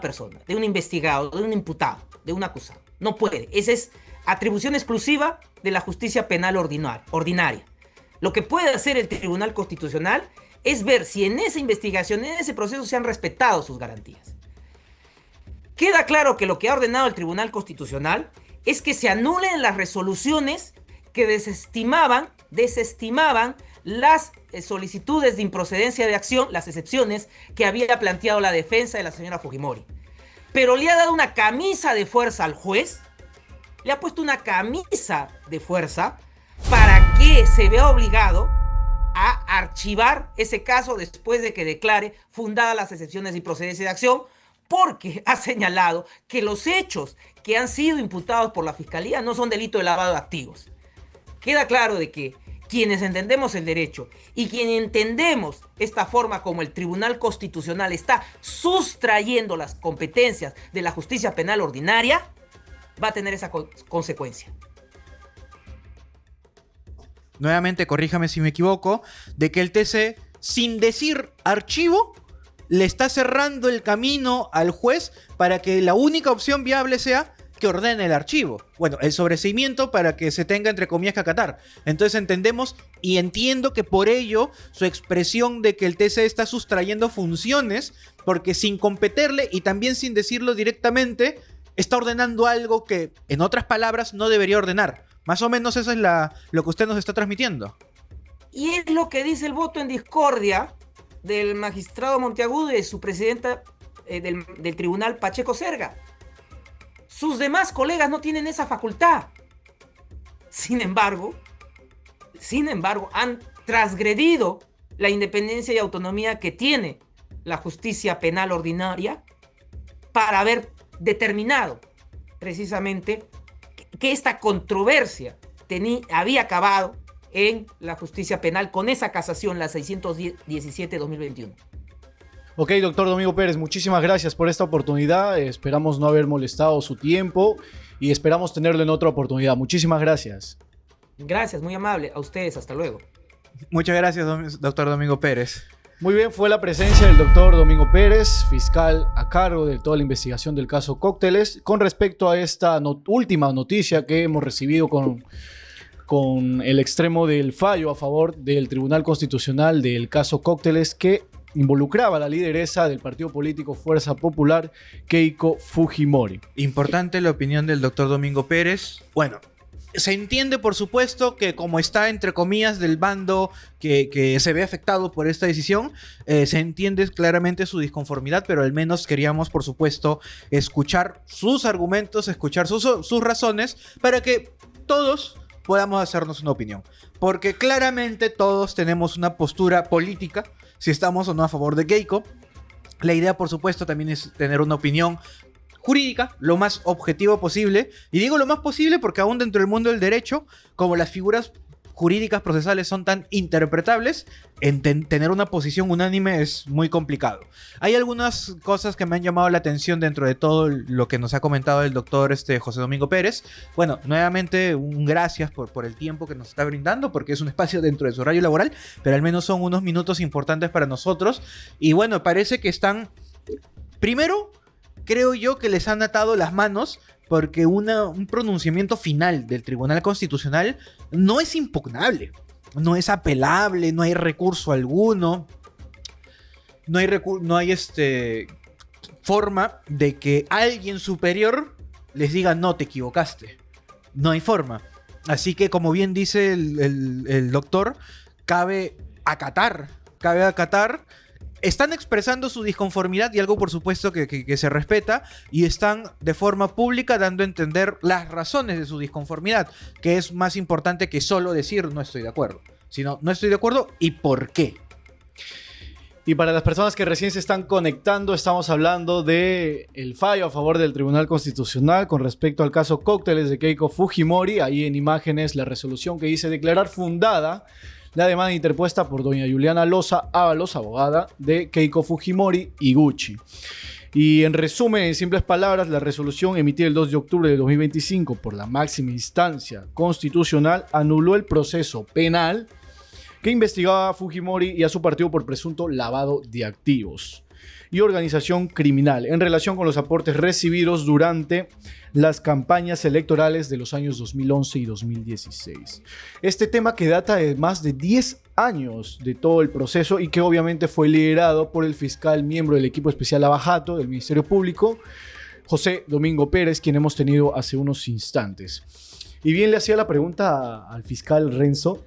persona, de un investigado, de un imputado, de un acusado. No puede. Esa es atribución exclusiva de la justicia penal ordinaria. Lo que puede hacer el Tribunal Constitucional es ver si en esa investigación, en ese proceso se han respetado sus garantías. Queda claro que lo que ha ordenado el Tribunal Constitucional es que se anulen las resoluciones que desestimaban las solicitudes de improcedencia de acción, las excepciones que había planteado la defensa de la señora Fujimori. Pero le ha dado una camisa de fuerza al juez, le ha puesto una camisa de fuerza para que se vea obligado a archivar ese caso después de que declare fundadas las excepciones de improcedencia de acción, porque ha señalado que los hechos que han sido imputados por la Fiscalía no son delito de lavado de activos. Queda claro de que quienes entendemos el derecho y quienes entendemos esta forma como el Tribunal Constitucional está sustrayendo las competencias de la justicia penal ordinaria, va a tener esa consecuencia. Nuevamente, corríjame si me equivoco, de que el TC, sin decir archivo, le está cerrando el camino al juez para que la única opción viable sea que ordene el archivo. Bueno, el sobreseimiento para que se tenga, entre comillas, que acatar. Entonces entendemos y entiendo que por ello su expresión de que el TC está sustrayendo funciones, porque sin competirle y también sin decirlo directamente, está ordenando algo que, en otras palabras, no debería ordenar. Más o menos eso es lo que usted nos está transmitiendo. Y es lo que dice el voto en discordia del magistrado Monteagudo y de su presidenta del tribunal, Pacheco Serga. Sus demás colegas no tienen esa facultad. Sin embargo, han transgredido la independencia y autonomía que tiene la justicia penal ordinaria para haber determinado precisamente que esta controversia había acabado en la justicia penal con esa casación, la 617-2021. Ok, doctor Domingo Pérez, muchísimas gracias por esta oportunidad. Esperamos no haber molestado su tiempo y esperamos tenerlo en otra oportunidad. Muchísimas gracias. Gracias, muy amable. A ustedes, hasta luego. Muchas gracias, doctor Domingo Pérez. Muy bien, fue la presencia del doctor Domingo Pérez, fiscal a cargo de toda la investigación del caso Cócteles, con respecto a esta última noticia que hemos recibido con el extremo del fallo a favor del Tribunal Constitucional del caso Cócteles, que involucraba a la lideresa del partido político Fuerza Popular, Keiko Fujimori. Importante la opinión del doctor Domingo Pérez. Bueno, se entiende, por supuesto, que como está, entre comillas, del bando que se ve afectado por esta decisión, se entiende claramente su disconformidad, pero al menos queríamos, por supuesto, escuchar sus argumentos, escuchar sus razones, para que todos podamos hacernos una opinión. Porque claramente todos tenemos una postura política, si estamos o no a favor de Keiko. La idea, por supuesto, también es tener una opinión jurídica lo más objetivo posible. Y digo lo más posible porque aún dentro del mundo del derecho, como las figuras jurídicas procesales son tan interpretables, tener una posición unánime es muy complicado. Hay algunas cosas que me han llamado la atención dentro de todo lo que nos ha comentado el doctor José Domingo Pérez. Bueno, nuevamente un gracias por el tiempo que nos está brindando, porque es un espacio dentro de su horario laboral, pero al menos son unos minutos importantes para nosotros. Y bueno, parece que están... Primero, creo yo que les han atado las manos, porque un pronunciamiento final del Tribunal Constitucional no es impugnable, no es apelable, no hay recurso alguno, no hay forma de que alguien superior les diga no, te equivocaste. No hay forma. Así que, como bien dice el doctor, cabe acatar. Están expresando su disconformidad y algo, por supuesto, que se respeta, y están de forma pública dando a entender las razones de su disconformidad, que es más importante que solo decir no estoy de acuerdo, sino no estoy de acuerdo y por qué. Y para las personas que recién se están conectando, estamos hablando del fallo a favor del Tribunal Constitucional con respecto al caso Cócteles de Keiko Fujimori. Ahí en imágenes la resolución que dice declarar fundada la demanda interpuesta por doña Juliana Loza Ábalos, abogada de Keiko Fujimori y Gucci. Y en resumen, en simples palabras, la resolución emitida el 2 de octubre de 2025 por la máxima instancia constitucional anuló el proceso penal que investigaba a Fujimori y a su partido por presunto lavado de activos y organización criminal en relación con los aportes recibidos durante las campañas electorales de los años 2011 y 2016. Este tema que data de más de 10 años de todo el proceso y que obviamente fue liderado por el fiscal miembro del equipo especial Lava Jato del Ministerio Público, José Domingo Pérez, quien hemos tenido hace unos instantes. Y bien le hacía la pregunta al fiscal Renzo.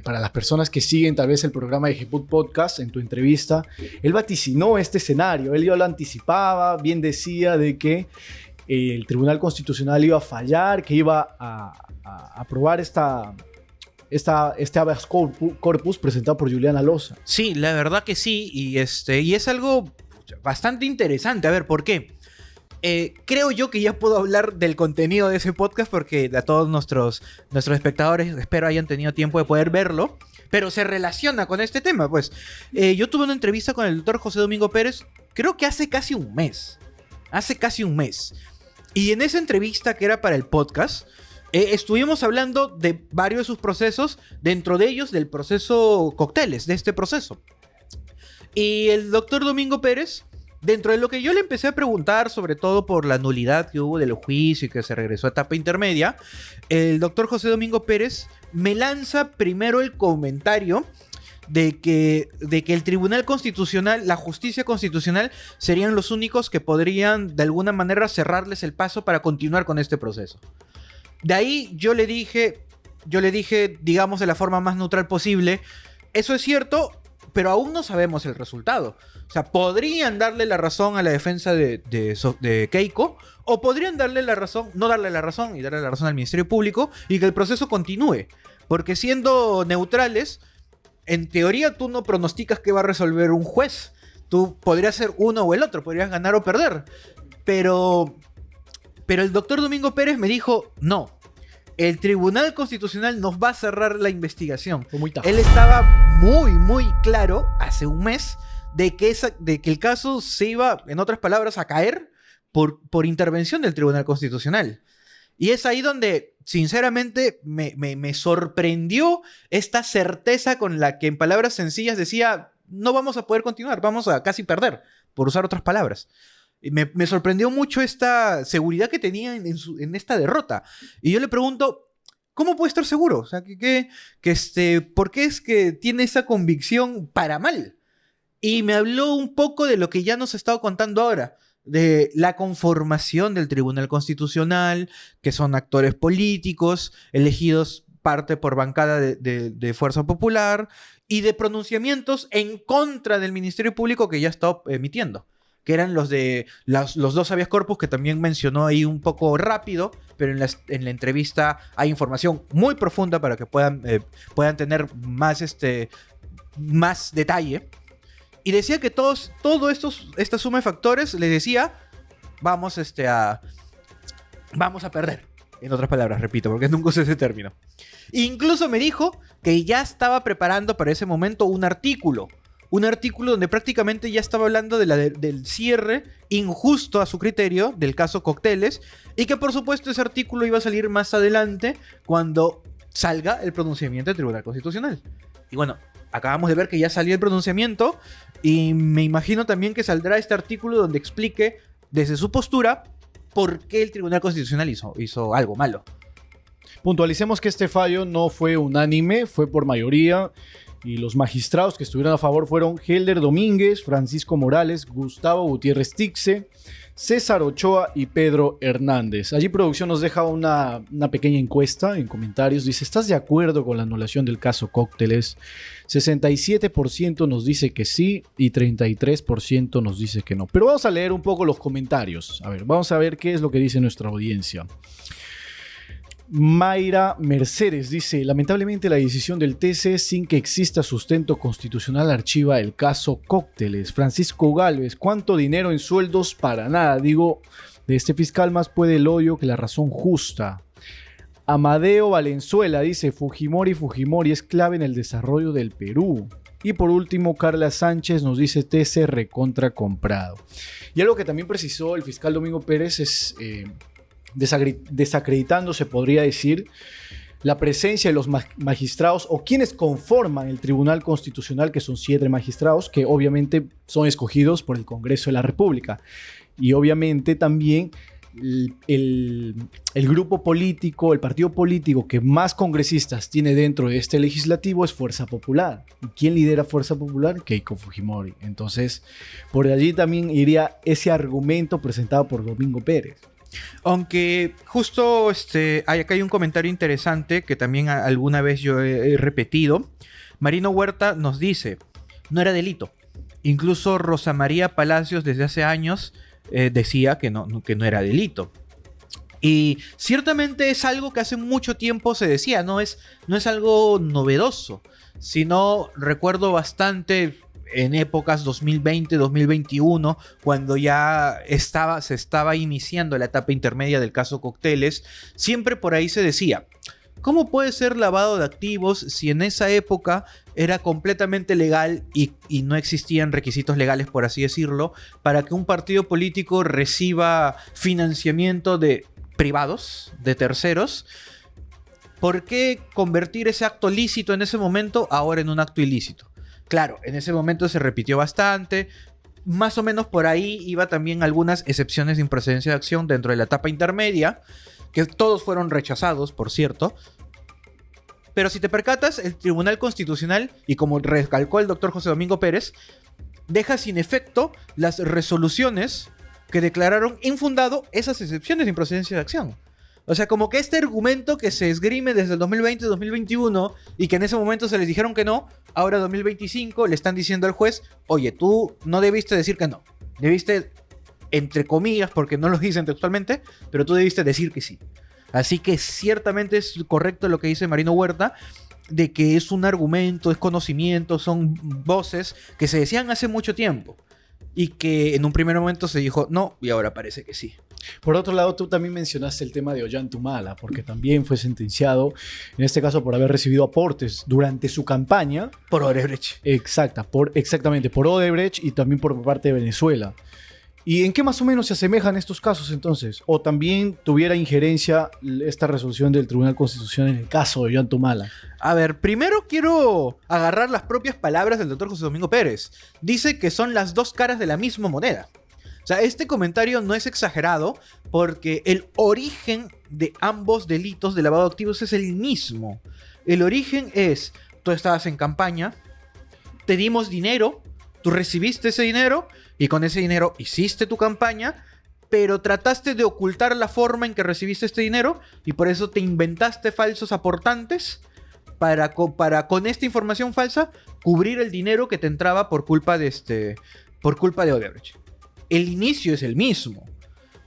Para las personas que siguen tal vez el programa de Geput Podcast, en tu entrevista, él vaticinó este escenario, él ya lo anticipaba, bien decía de que el Tribunal Constitucional iba a fallar, que iba a aprobar este habeas corpus presentado por Juliana Loza. Sí, la verdad que sí, y es algo bastante interesante. A ver, ¿por qué? Creo yo que ya puedo hablar del contenido de ese podcast, porque a todos nuestros espectadores espero hayan tenido tiempo de poder verlo, pero se relaciona con este tema. Pues yo tuve una entrevista con el doctor José Domingo Pérez, creo que hace casi un mes, y en esa entrevista, que era para el podcast, estuvimos hablando de varios de sus procesos, dentro de ellos del proceso Cócteles, de este proceso. Y el doctor Domingo Pérez Dentro de lo que yo le empecé a preguntar, sobre todo por la nulidad que hubo del juicio y que se regresó a etapa intermedia, el doctor José Domingo Pérez me lanza primero el comentario de que el Tribunal Constitucional, la justicia constitucional, serían los únicos que podrían de alguna manera cerrarles el paso para continuar con este proceso. De ahí yo le dije, digamos de la forma más neutral posible, eso es cierto, pero aún no sabemos el resultado. O sea, podrían darle la razón a la defensa de Keiko, o podrían darle la razón, no darle la razón y darle la razón al Ministerio Público y que el proceso continúe. Porque siendo neutrales, en teoría tú no pronosticas qué va a resolver un juez. Tú podrías ser uno o el otro, podrías ganar o perder. Pero el doctor Domingo Pérez me dijo, no. El Tribunal Constitucional nos va a cerrar la investigación. Fue muy tajante. Él estaba muy claro hace un mes de que el caso se iba, en otras palabras, a caer por intervención del Tribunal Constitucional. Y es ahí donde, sinceramente, me sorprendió esta certeza con la que, en palabras sencillas, decía, no vamos a poder continuar, vamos a casi perder, por usar otras palabras. Y me sorprendió mucho esta seguridad que tenía en esta derrota. Y yo le pregunto, ¿cómo puede estar seguro? O sea, ¿por qué es que tiene esa convicción para mal? Y me habló un poco de lo que ya nos ha estado contando ahora, de la conformación del Tribunal Constitucional, que son actores políticos, elegidos parte por bancada de Fuerza Popular, y de pronunciamientos en contra del Ministerio Público que ya está emitiendo, que eran los de los dos habeas corpus que también mencionó ahí un poco rápido, pero en la entrevista hay información muy profunda para que puedan tener más detalle. Y decía que esta suma de factores, les decía, vamos a perder. En otras palabras, repito, porque nunca usé ese término. Incluso me dijo que ya estaba preparando para ese momento un artículo donde prácticamente ya estaba hablando del cierre injusto a su criterio del caso Cócteles, y que por supuesto ese artículo iba a salir más adelante cuando salga el pronunciamiento del Tribunal Constitucional. Y bueno, acabamos de ver que ya salió el pronunciamiento, y me imagino también que saldrá este artículo donde explique desde su postura por qué el Tribunal Constitucional hizo algo malo. Puntualicemos que este fallo no fue unánime, fue por mayoría, y los magistrados que estuvieron a favor fueron Helder Domínguez, Francisco Morales, Gustavo Gutiérrez Tixe, César Ochoa y Pedro Hernández. Allí producción nos deja una pequeña encuesta en comentarios. Dice, ¿estás de acuerdo con la anulación del caso Cócteles? 67% nos dice que sí y 33% nos dice que no. Pero vamos a leer un poco los comentarios. A ver, vamos a ver qué es lo que dice nuestra audiencia. Mayra Mercedes dice, lamentablemente la decisión del TC sin que exista sustento constitucional archiva el caso Cócteles. Francisco Gálvez, ¿cuánto dinero en sueldos? Para nada. Digo, de este fiscal más puede el odio que la razón justa. Amadeo Valenzuela dice, Fujimori es clave en el desarrollo del Perú. Y por último, Carla Sánchez nos dice TC recontra comprado. Y algo que también precisó el fiscal Domingo Pérez es... desacreditando, se podría decir, la presencia de los magistrados o quienes conforman el Tribunal Constitucional, que son 7 magistrados, que obviamente son escogidos por el Congreso de la República. Y obviamente también el grupo político, el partido político que más congresistas tiene dentro de este legislativo es Fuerza Popular. ¿Y quién lidera Fuerza Popular? Keiko Fujimori. Entonces, por allí también iría ese argumento presentado por Domingo Pérez. Aunque justo acá hay un comentario interesante que también alguna vez yo he repetido. Marino Huerta nos dice, no era delito. Incluso Rosa María Palacios desde hace años decía que no era delito. Y ciertamente es algo que hace mucho tiempo se decía, no es algo novedoso, sino recuerdo bastante en épocas 2020, 2021, cuando ya se estaba iniciando la etapa intermedia del caso Cócteles, siempre por ahí se decía, ¿cómo puede ser lavado de activos si en esa época era completamente legal y no existían requisitos legales, por así decirlo, para que un partido político reciba financiamiento de privados, de terceros? ¿Por qué convertir ese acto lícito en ese momento ahora en un acto ilícito? Claro, en ese momento se repitió bastante. más o menos por ahí iba también algunas excepciones de improcedencia de acción dentro de la etapa intermedia, que todos fueron rechazados, por cierto. Pero si te percatas, el Tribunal Constitucional, y como recalcó el doctor José Domingo Pérez, deja sin efecto las resoluciones que declararon infundado esas excepciones de improcedencia de acción. O sea, como que este argumento que se esgrime desde el 2020-2021 y que en ese momento se les dijeron que no, ahora 2025 le están diciendo al juez, oye, tú no debiste decir que no. Debiste, entre comillas, porque no lo dicen textualmente, pero tú debiste decir que sí. Así que ciertamente es correcto lo que dice Marino Huerta, de que es un argumento, es conocimiento, son voces que se decían hace mucho tiempo y que en un primer momento se dijo no y ahora parece que sí. Por otro lado, tú también mencionaste el tema de Ollantumala, porque también fue sentenciado, en este caso por haber recibido aportes durante su campaña. Por Odebrecht. Exactamente, por Odebrecht y también por parte de Venezuela. ¿Y en qué más o menos se asemejan estos casos entonces? ¿O también tuviera injerencia esta resolución del Tribunal Constitucional en el caso de Ollantumala? A ver, primero quiero agarrar las propias palabras del doctor José Domingo Pérez. Dice que son las dos caras de la misma moneda. O sea, este comentario no es exagerado porque el origen de ambos delitos de lavado de activos es el mismo. El origen es, tú estabas en campaña, te dimos dinero, tú recibiste ese dinero y con ese dinero hiciste tu campaña, pero trataste de ocultar la forma en que recibiste este dinero y por eso te inventaste falsos aportantes para con esta información falsa cubrir el dinero que te entraba por culpa de Odebrecht. El inicio es el mismo.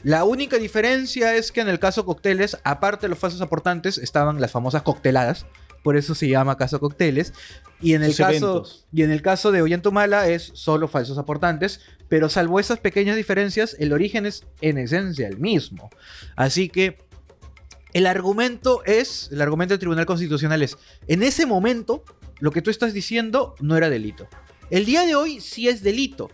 La única diferencia es que en el caso Cócteles, aparte de los falsos aportantes, estaban las famosas cocteladas. Por eso se llama caso Cócteles. Y en el caso de Ollantumala es solo falsos aportantes. Pero salvo esas pequeñas diferencias, el origen es en esencia el mismo. Así que el argumento del Tribunal Constitucional es, en ese momento, lo que tú estás diciendo no era delito. El día de hoy sí es delito.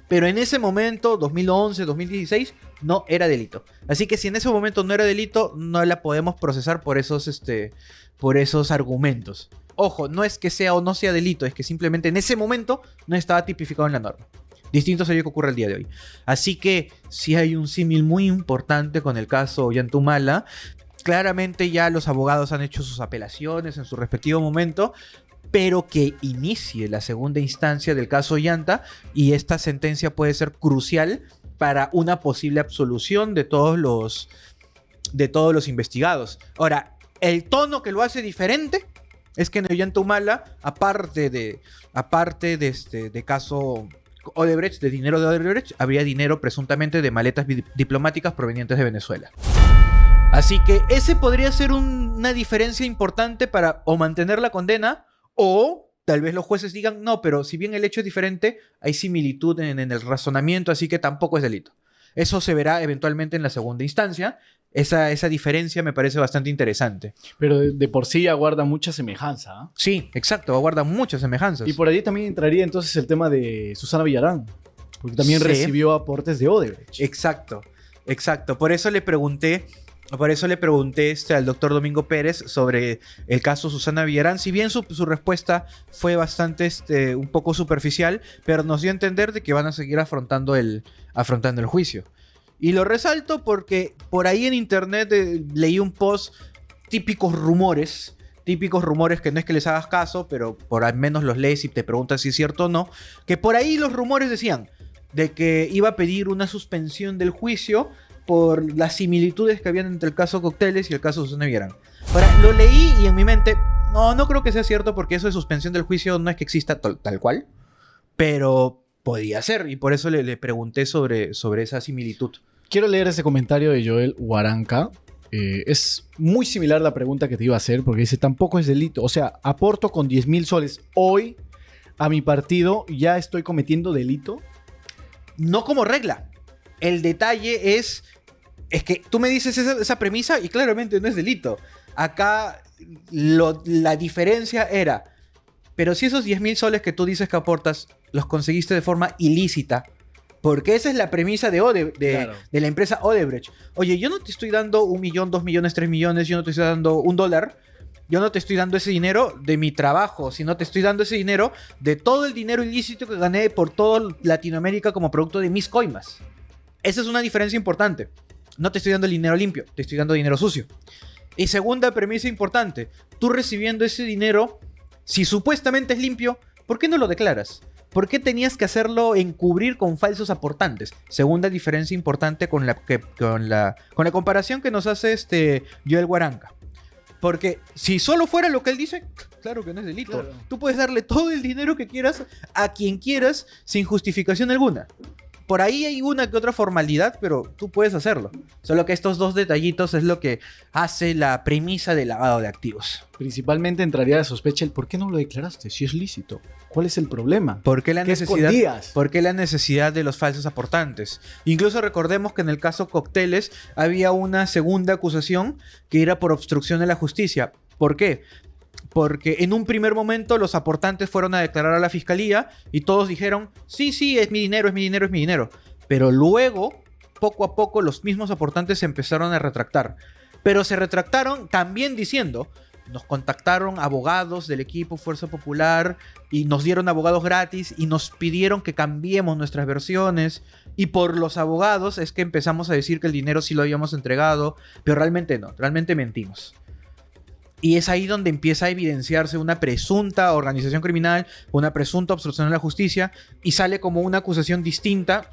Pero en ese momento, 2011, 2016, no era delito. Así que si en ese momento no era delito, no la podemos procesar por esos argumentos. Ojo, no es que sea o no sea delito, es que simplemente en ese momento no estaba tipificado en la norma. Distinto sería lo que ocurre el día de hoy. Así que sí hay un símil muy importante con el caso Ollantumala. Claramente ya los abogados han hecho sus apelaciones en su respectivo momento, pero que inicie la segunda instancia del caso Ollanta y esta sentencia puede ser crucial para una posible absolución de todos los investigados. Ahora, el tono que lo hace diferente es que en Ollantumala, aparte de caso Odebrecht, de dinero de Odebrecht, habría dinero presuntamente de maletas diplomáticas provenientes de Venezuela. Así que ese podría ser una diferencia importante para o mantener la condena, o tal vez los jueces digan, no, pero si bien el hecho es diferente, hay similitud en el razonamiento, así que tampoco es delito. Eso se verá eventualmente en la segunda instancia. Esa diferencia me parece bastante interesante. Pero de por sí aguarda mucha semejanza, ¿eh? Sí, exacto, aguarda muchas semejanzas. Y por allí también entraría entonces el tema de Susana Villarán, porque también recibió aportes de Odebrecht. Exacto. Por eso le pregunté al doctor Domingo Pérez sobre el caso Susana Villarán. Si bien su respuesta fue bastante un poco superficial, pero nos dio a entender de que van a seguir afrontando el juicio. Y lo resalto porque por ahí en internet leí un post típicos rumores que no es que les hagas caso, pero por al menos los lees y te preguntas si es cierto o no, que por ahí los rumores decían de que iba a pedir una suspensión del juicio por las similitudes que habían entre el caso Cócteles y el caso Susana Villarán. Ahora, lo leí y en mi mente, no creo que sea cierto porque eso de suspensión del juicio no es que exista tal cual, pero podía ser y por eso le pregunté sobre esa similitud. Quiero leer ese comentario de Joel Huaranca. Es muy similar la pregunta que te iba a hacer porque dice, tampoco es delito. O sea, aporto con 10,000 soles hoy a mi partido, ¿ya estoy cometiendo delito? No como regla. El detalle es que tú me dices esa premisa y claramente no es delito. Acá la diferencia era, pero si esos 10,000 soles que tú dices que aportas los conseguiste de forma ilícita, porque esa es la premisa de la empresa Odebrecht. Oye, yo no te estoy dando 1 millón, 2 millones, 3 millones, yo no te estoy dando $1 yo no te estoy dando ese dinero de mi trabajo, sino te estoy dando ese dinero de todo el dinero ilícito que gané por toda Latinoamérica como producto de mis coimas. Esa es una diferencia importante. No te estoy dando el dinero limpio, te estoy dando dinero sucio. Y segunda premisa importante, tú recibiendo ese dinero, si supuestamente es limpio, ¿por qué no lo declaras? ¿Por qué tenías que hacerlo encubrir con falsos aportantes? Segunda diferencia importante con la comparación que nos hace Joel Guaranca. Porque si solo fuera lo que él dice, claro que no es delito. Claro. Tú puedes darle todo el dinero que quieras a quien quieras sin justificación alguna. Por ahí hay una que otra formalidad, pero tú puedes hacerlo. Solo que estos dos detallitos es lo que hace la premisa del lavado de activos. Principalmente entraría la sospecha el por qué no lo declaraste, si es lícito. ¿Cuál es el problema? ¿Por qué la ¿Qué necesidad? escondías? ¿Por qué la necesidad de los falsos aportantes? Incluso recordemos que en el caso Cócteles había una segunda acusación que era por obstrucción de la justicia. ¿Por qué? Porque en un primer momento los aportantes fueron a declarar a la fiscalía y todos dijeron, sí, es mi dinero, es mi dinero, es mi dinero. Pero luego, poco a poco, los mismos aportantes se empezaron a retractar. Pero se retractaron también diciendo, nos contactaron abogados del equipo Fuerza Popular y nos dieron abogados gratis y nos pidieron que cambiemos nuestras versiones. Y por los abogados es que empezamos a decir que el dinero sí lo habíamos entregado, pero realmente no, realmente mentimos. Y es ahí donde empieza a evidenciarse una presunta organización criminal, una presunta obstrucción a la justicia, y sale como una acusación distinta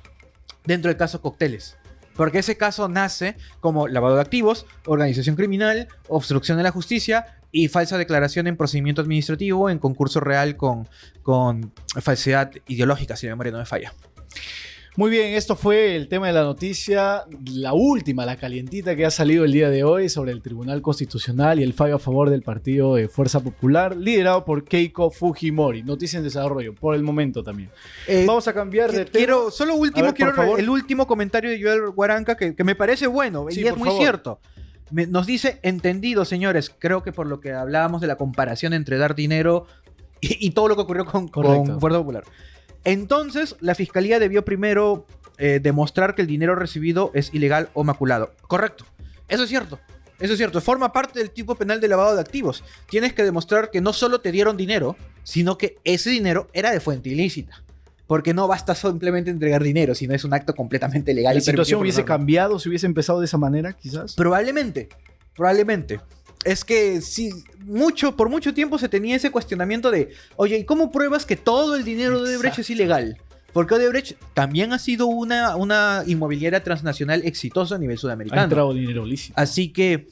dentro del caso Cócteles. Porque ese caso nace como lavado de activos, organización criminal, obstrucción a la justicia y falsa declaración en procedimiento administrativo en concurso real con falsedad ideológica, si la memoria no me falla. Muy bien, esto fue el tema de la noticia, la última, la calientita que ha salido el día de hoy sobre el Tribunal Constitucional y el fallo a favor del partido de Fuerza Popular, liderado por Keiko Fujimori. Noticia en desarrollo, por el momento también. Vamos a cambiar de tema. El último comentario de Joel Guaranca que me parece bueno Sí, y es por muy favor. cierto. Nos dice, entendido, señores, creo que por lo que hablábamos de la comparación entre dar dinero y todo lo que ocurrió con Correcto. Fuerza Popular. Entonces, la fiscalía debió primero demostrar que el dinero recibido es ilegal o maculado. Correcto. Eso es cierto. Eso es cierto. Forma parte del tipo penal de lavado de activos. Tienes que demostrar que no solo te dieron dinero, sino que ese dinero era de fuente ilícita. Porque no basta simplemente entregar dinero, sino es un acto completamente legal. La y permitido situación por hubiese norma. cambiado si hubiese empezado de esa manera, quizás. Probablemente. Es que sí, por mucho tiempo se tenía ese cuestionamiento de, oye, ¿y cómo pruebas que todo el dinero de Odebrecht es ilegal? Porque Odebrecht también ha sido una inmobiliaria transnacional exitosa a nivel Ha sudamericano. entrado dinero lícito. Así que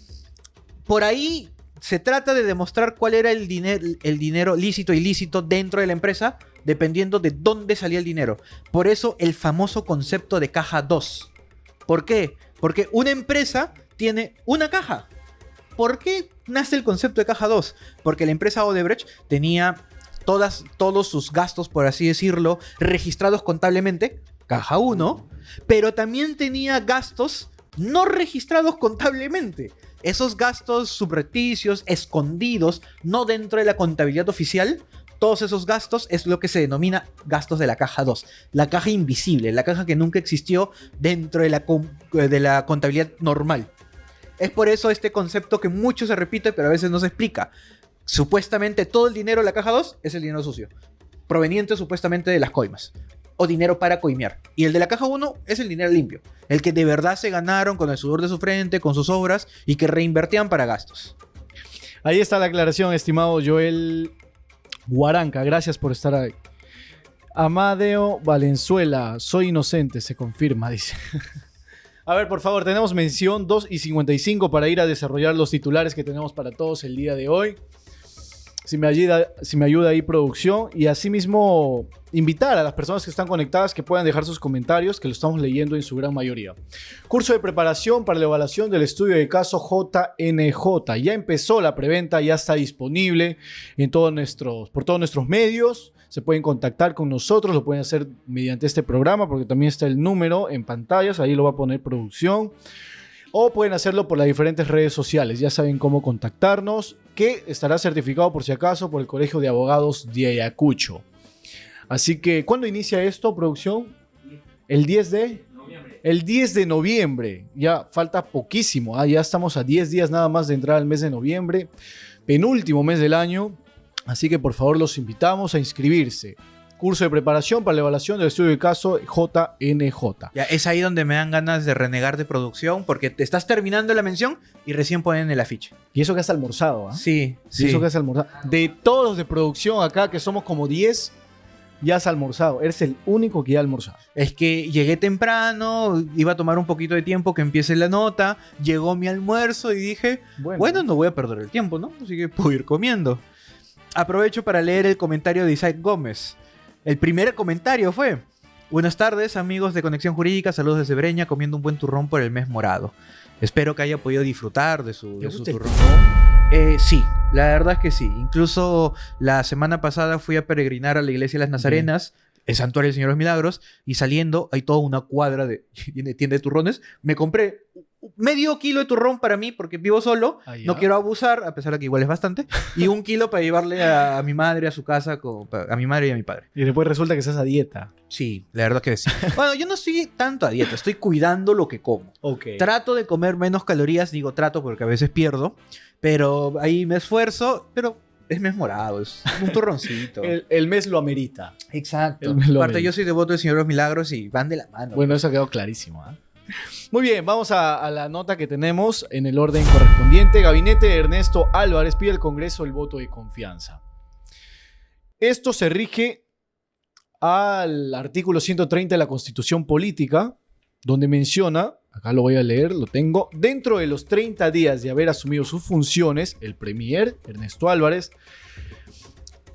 por ahí se trata de demostrar cuál era el dinero lícito e ilícito dentro de la empresa, dependiendo de dónde salía el dinero. Por eso el famoso concepto de caja 2. ¿Por qué? Porque una empresa tiene una caja. ¿Por qué nace el concepto de caja 2? Porque la empresa Odebrecht tenía todos sus gastos, por así decirlo, registrados contablemente, caja 1, pero también tenía gastos no registrados contablemente. Esos gastos subrepticios, escondidos, no dentro de la contabilidad oficial, todos esos gastos es lo que se denomina gastos de la caja 2. La caja invisible, la caja que nunca existió dentro de la contabilidad normal. Es por eso este concepto que mucho se repite, pero a veces no se explica. Supuestamente todo el dinero de la caja 2 es el dinero sucio, proveniente supuestamente de las coimas, o dinero para coimear. Y el de la caja 1 es el dinero limpio, el que de verdad se ganaron con el sudor de su frente, con sus obras, y que reinvertían para gastos. Ahí está la aclaración, estimado Joel Guaranca. Gracias por estar ahí. Amadeo Valenzuela, soy inocente, se confirma, dice. A ver, por favor, tenemos mención 2:55 para ir a desarrollar los titulares que tenemos para todos el día de hoy. Si me ayuda ahí producción. Y asimismo invitar a las personas que están conectadas que puedan dejar sus comentarios, que lo estamos leyendo en su gran mayoría. Curso de preparación para la evaluación del estudio de caso JNJ. Ya empezó la preventa, ya está disponible por todos nuestros medios. Se pueden contactar con nosotros, lo pueden hacer mediante este programa, porque también está el número en pantallas, ahí lo va a poner producción. O pueden hacerlo por las diferentes redes sociales, ya saben cómo contactarnos, que estará certificado por si acaso por el Colegio de Abogados de Ayacucho. Así que, ¿cuándo inicia esto, producción? El 10 de noviembre. El 10 de noviembre, ya falta poquísimo, ya estamos a 10 días nada más de entrar al mes de noviembre. penúltimo mes del año, así que por favor los invitamos a inscribirse. Curso de preparación para la evaluación del estudio de caso JNJ. Ya, es ahí donde me dan ganas de renegar de producción porque te estás terminando la mención y recién ponen el afiche. Y eso que has almorzado, ¿ah? Sí, Y sí. eso que has almorzado. De todos los de producción acá, que somos como 10, ya has almorzado. Eres el único que ya ha almorzado. Es que llegué temprano, iba a tomar un poquito de tiempo que empiece la nota, llegó mi almuerzo y dije, bueno, no voy a perder el tiempo, ¿no? Así que puedo ir comiendo. Aprovecho para leer el comentario de Isaac Gómez. El primer comentario fue: buenas tardes, amigos de Conexión Jurídica, saludos desde Breña, comiendo un buen turrón por el mes morado. Espero que haya podido disfrutar de su turrón. Sí, la verdad es que sí. Incluso la semana pasada fui a peregrinar a la iglesia de las Nazarenas, el santuario del Señor de los Milagros, y saliendo hay toda una cuadra de tienda de turrones. Me compré medio kilo de turrón para mí porque vivo solo, no quiero abusar, a pesar de que igual es bastante, y 1 kilo para llevarle a mi madre a su casa, a mi madre y a mi padre. Y después resulta que estás a dieta. Sí, la verdad que sí. Bueno, yo no estoy tanto a dieta, estoy cuidando lo que como. Ok. Trato de comer menos calorías, digo trato porque a veces pierdo, pero ahí me esfuerzo, pero es mes morado, es un turroncito. El mes lo amerita. Exacto. El mes lo Aparte, amerita. yo soy devoto del Señor de los Milagros y van de la mano. Bueno, eso ha quedado clarísimo, ¿ah? Muy bien, vamos a la nota que tenemos en el orden correspondiente. Gabinete de Ernesto Álvarez pide al Congreso el voto de confianza. Esto se rige al artículo 130 de la Constitución Política, donde menciona, acá lo voy a leer, lo tengo, dentro de los 30 días de haber asumido sus funciones, el premier Ernesto Álvarez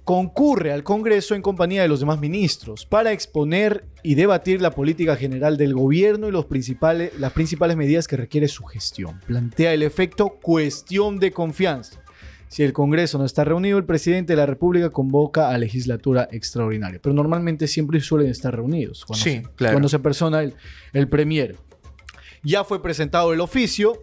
concurre al Congreso en compañía de los demás ministros para exponer y debatir la política general del gobierno y las principales medidas que requiere su gestión. Plantea el efecto cuestión de confianza. Si el Congreso no está reunido, el presidente de la República convoca a legislatura extraordinaria. Pero normalmente siempre suelen estar reunidos cuando se persona el premier. Ya fue presentado el oficio,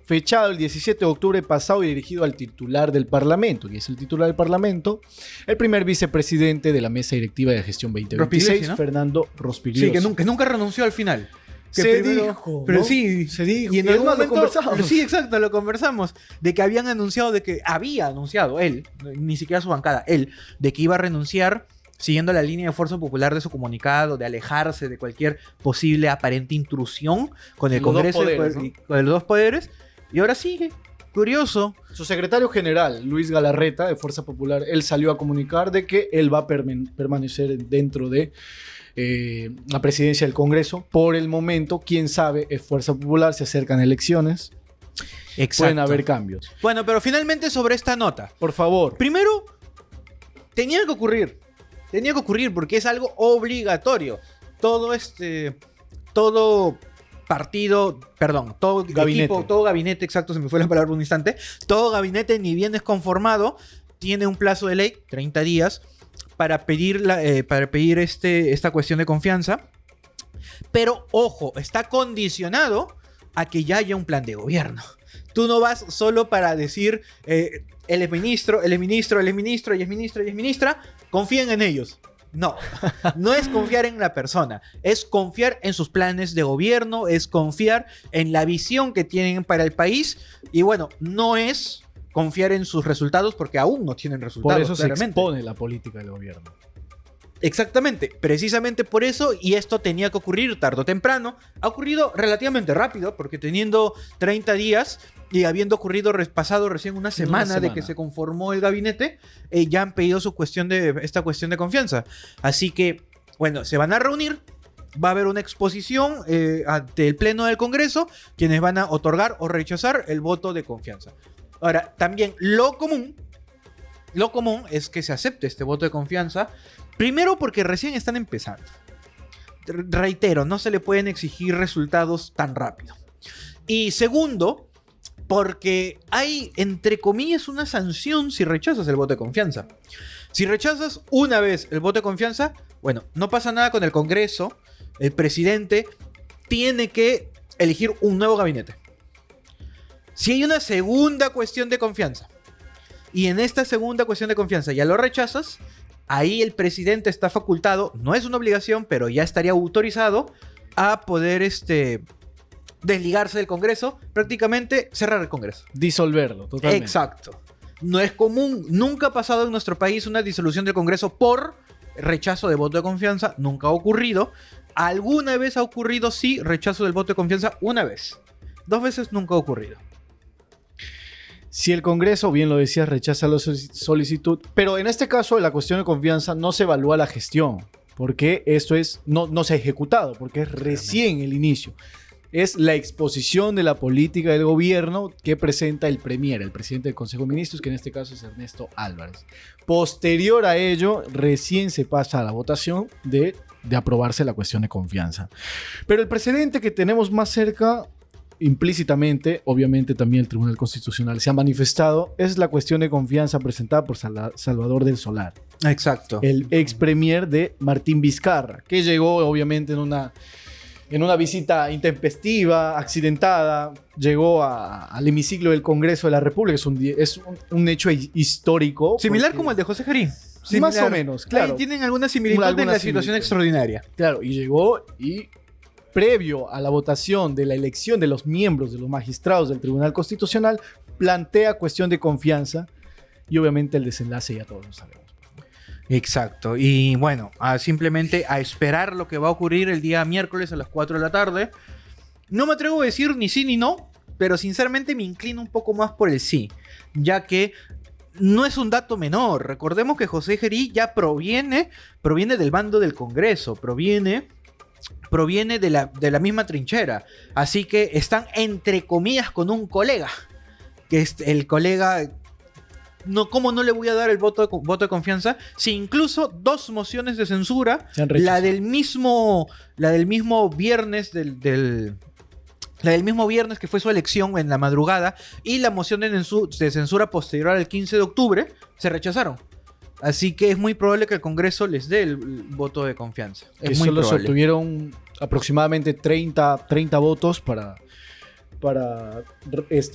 fechado el 17 de octubre pasado y dirigido al titular del Parlamento, y es el titular del Parlamento, el primer vicepresidente de la Mesa Directiva de Gestión 2026, Rospigliosi, ¿no? Fernando Rospigliosi. Sí, que nunca renunció al final. Que Se primero- dijo, pero ¿no? sí, Se dijo. y en Y algún además lo momento, conversamos. sí, exacto, lo conversamos, de que había anunciado él, ni siquiera su bancada, él, de que iba a renunciar siguiendo la línea de fuerza popular de su comunicado, de alejarse de cualquier posible aparente intrusión con el Los dos Congreso poderes, y con los dos poderes, y ahora sigue, curioso. Su secretario general, Luis Galarreta, de Fuerza Popular, él salió a comunicar de que él va a permanecer dentro de la presidencia del Congreso. Por el momento, quién sabe, es Fuerza Popular, se acercan elecciones, pueden haber cambios. Bueno, pero finalmente sobre esta nota. Por favor. Primero, tenía que ocurrir porque es algo obligatorio. Todo Gabinete. equipo, todo gabinete, exacto, se me fue la palabra un instante. Todo gabinete, ni bien es conformado, tiene un plazo de ley, 30 días, para pedir esta cuestión de confianza. Pero, ojo, está condicionado a que ya haya un plan de gobierno. Tú no vas solo para decir, él es ministro, él es ministro, él es ministro, ella es ministra, ella es ministra, confíen en ellos. No, no es confiar en la persona, es confiar en sus planes de gobierno, es confiar en la visión que tienen para el país y bueno, no es confiar en sus resultados porque aún no tienen resultados. Por eso se claramente. expone la política del gobierno. Exactamente, precisamente por eso, y esto tenía que ocurrir tarde o temprano, ha ocurrido relativamente rápido, porque teniendo 30 días y habiendo ocurrido pasado recién una semana de que se conformó el gabinete, ya han pedido esta cuestión de confianza. Así que, bueno, se van a reunir, va a haber una exposición ante el Pleno del Congreso, quienes van a otorgar o rechazar el voto de confianza. Ahora, también lo común es que se acepte este voto de confianza. Primero porque recién están empezando. Reitero, no se le pueden exigir resultados tan rápido. Y segundo, porque hay, entre comillas, una sanción si rechazas el voto de confianza. Si rechazas una vez el voto de confianza, bueno, no pasa nada con el Congreso. El presidente tiene que elegir un nuevo gabinete. Si hay una segunda cuestión de confianza, y en esta segunda cuestión de confianza ya lo rechazas, ahí el presidente está facultado, no es una obligación, pero ya estaría autorizado a poder desligarse del Congreso, prácticamente cerrar el Congreso. Disolverlo, totalmente. Exacto. No es común, nunca ha pasado en nuestro país una disolución del Congreso por rechazo de voto de confianza, nunca ha ocurrido. ¿Alguna vez ha ocurrido? Sí, rechazo del voto de confianza una vez. 2 veces nunca ha ocurrido. Si el Congreso, bien lo decías, rechaza la solicitud, pero en este caso la cuestión de confianza no se evalúa la gestión, porque esto no se ha ejecutado, porque es recién el inicio. Es la exposición de la política del gobierno que presenta el Premier, el presidente del Consejo de Ministros, que en este caso es Ernesto Álvarez. Posterior a ello, recién se pasa a la votación de aprobarse la cuestión de confianza. Pero el precedente que tenemos más cerca, implícitamente, obviamente también el Tribunal Constitucional se ha manifestado, es la cuestión de confianza presentada por Salvador del Solar. Exacto. El ex premier de Martín Vizcarra, que llegó obviamente en una visita intempestiva, accidentada, llegó al hemiciclo del Congreso de la República. Es un hecho histórico. Similar como el de José Gerí. Más o menos, claro. Ahí tienen alguna similitud en la situación extraordinaria. Claro, y llegó y previo a la votación de la elección de los miembros, de los magistrados del Tribunal Constitucional, plantea cuestión de confianza y obviamente el desenlace ya todos lo sabemos. Exacto. Y bueno, simplemente a esperar lo que va a ocurrir el día miércoles a las 4 de la tarde. No me atrevo a decir ni sí ni no, pero sinceramente me inclino un poco más por el sí, ya que no es un dato menor. Recordemos que José Gerí ya proviene del bando del Congreso, proviene de la misma trinchera. Así que están entre comillas con un colega, que es el colega. No, ¿cómo no le voy a dar el voto de confianza? Si incluso 2 mociones de censura, la del mismo viernes la del mismo viernes que fue su elección en la madrugada, y la moción de censura posterior al 15 de octubre se rechazaron. Así que es muy probable que el Congreso les dé el voto de confianza. Que es muy solo se probable. obtuvieron aproximadamente 30 votos para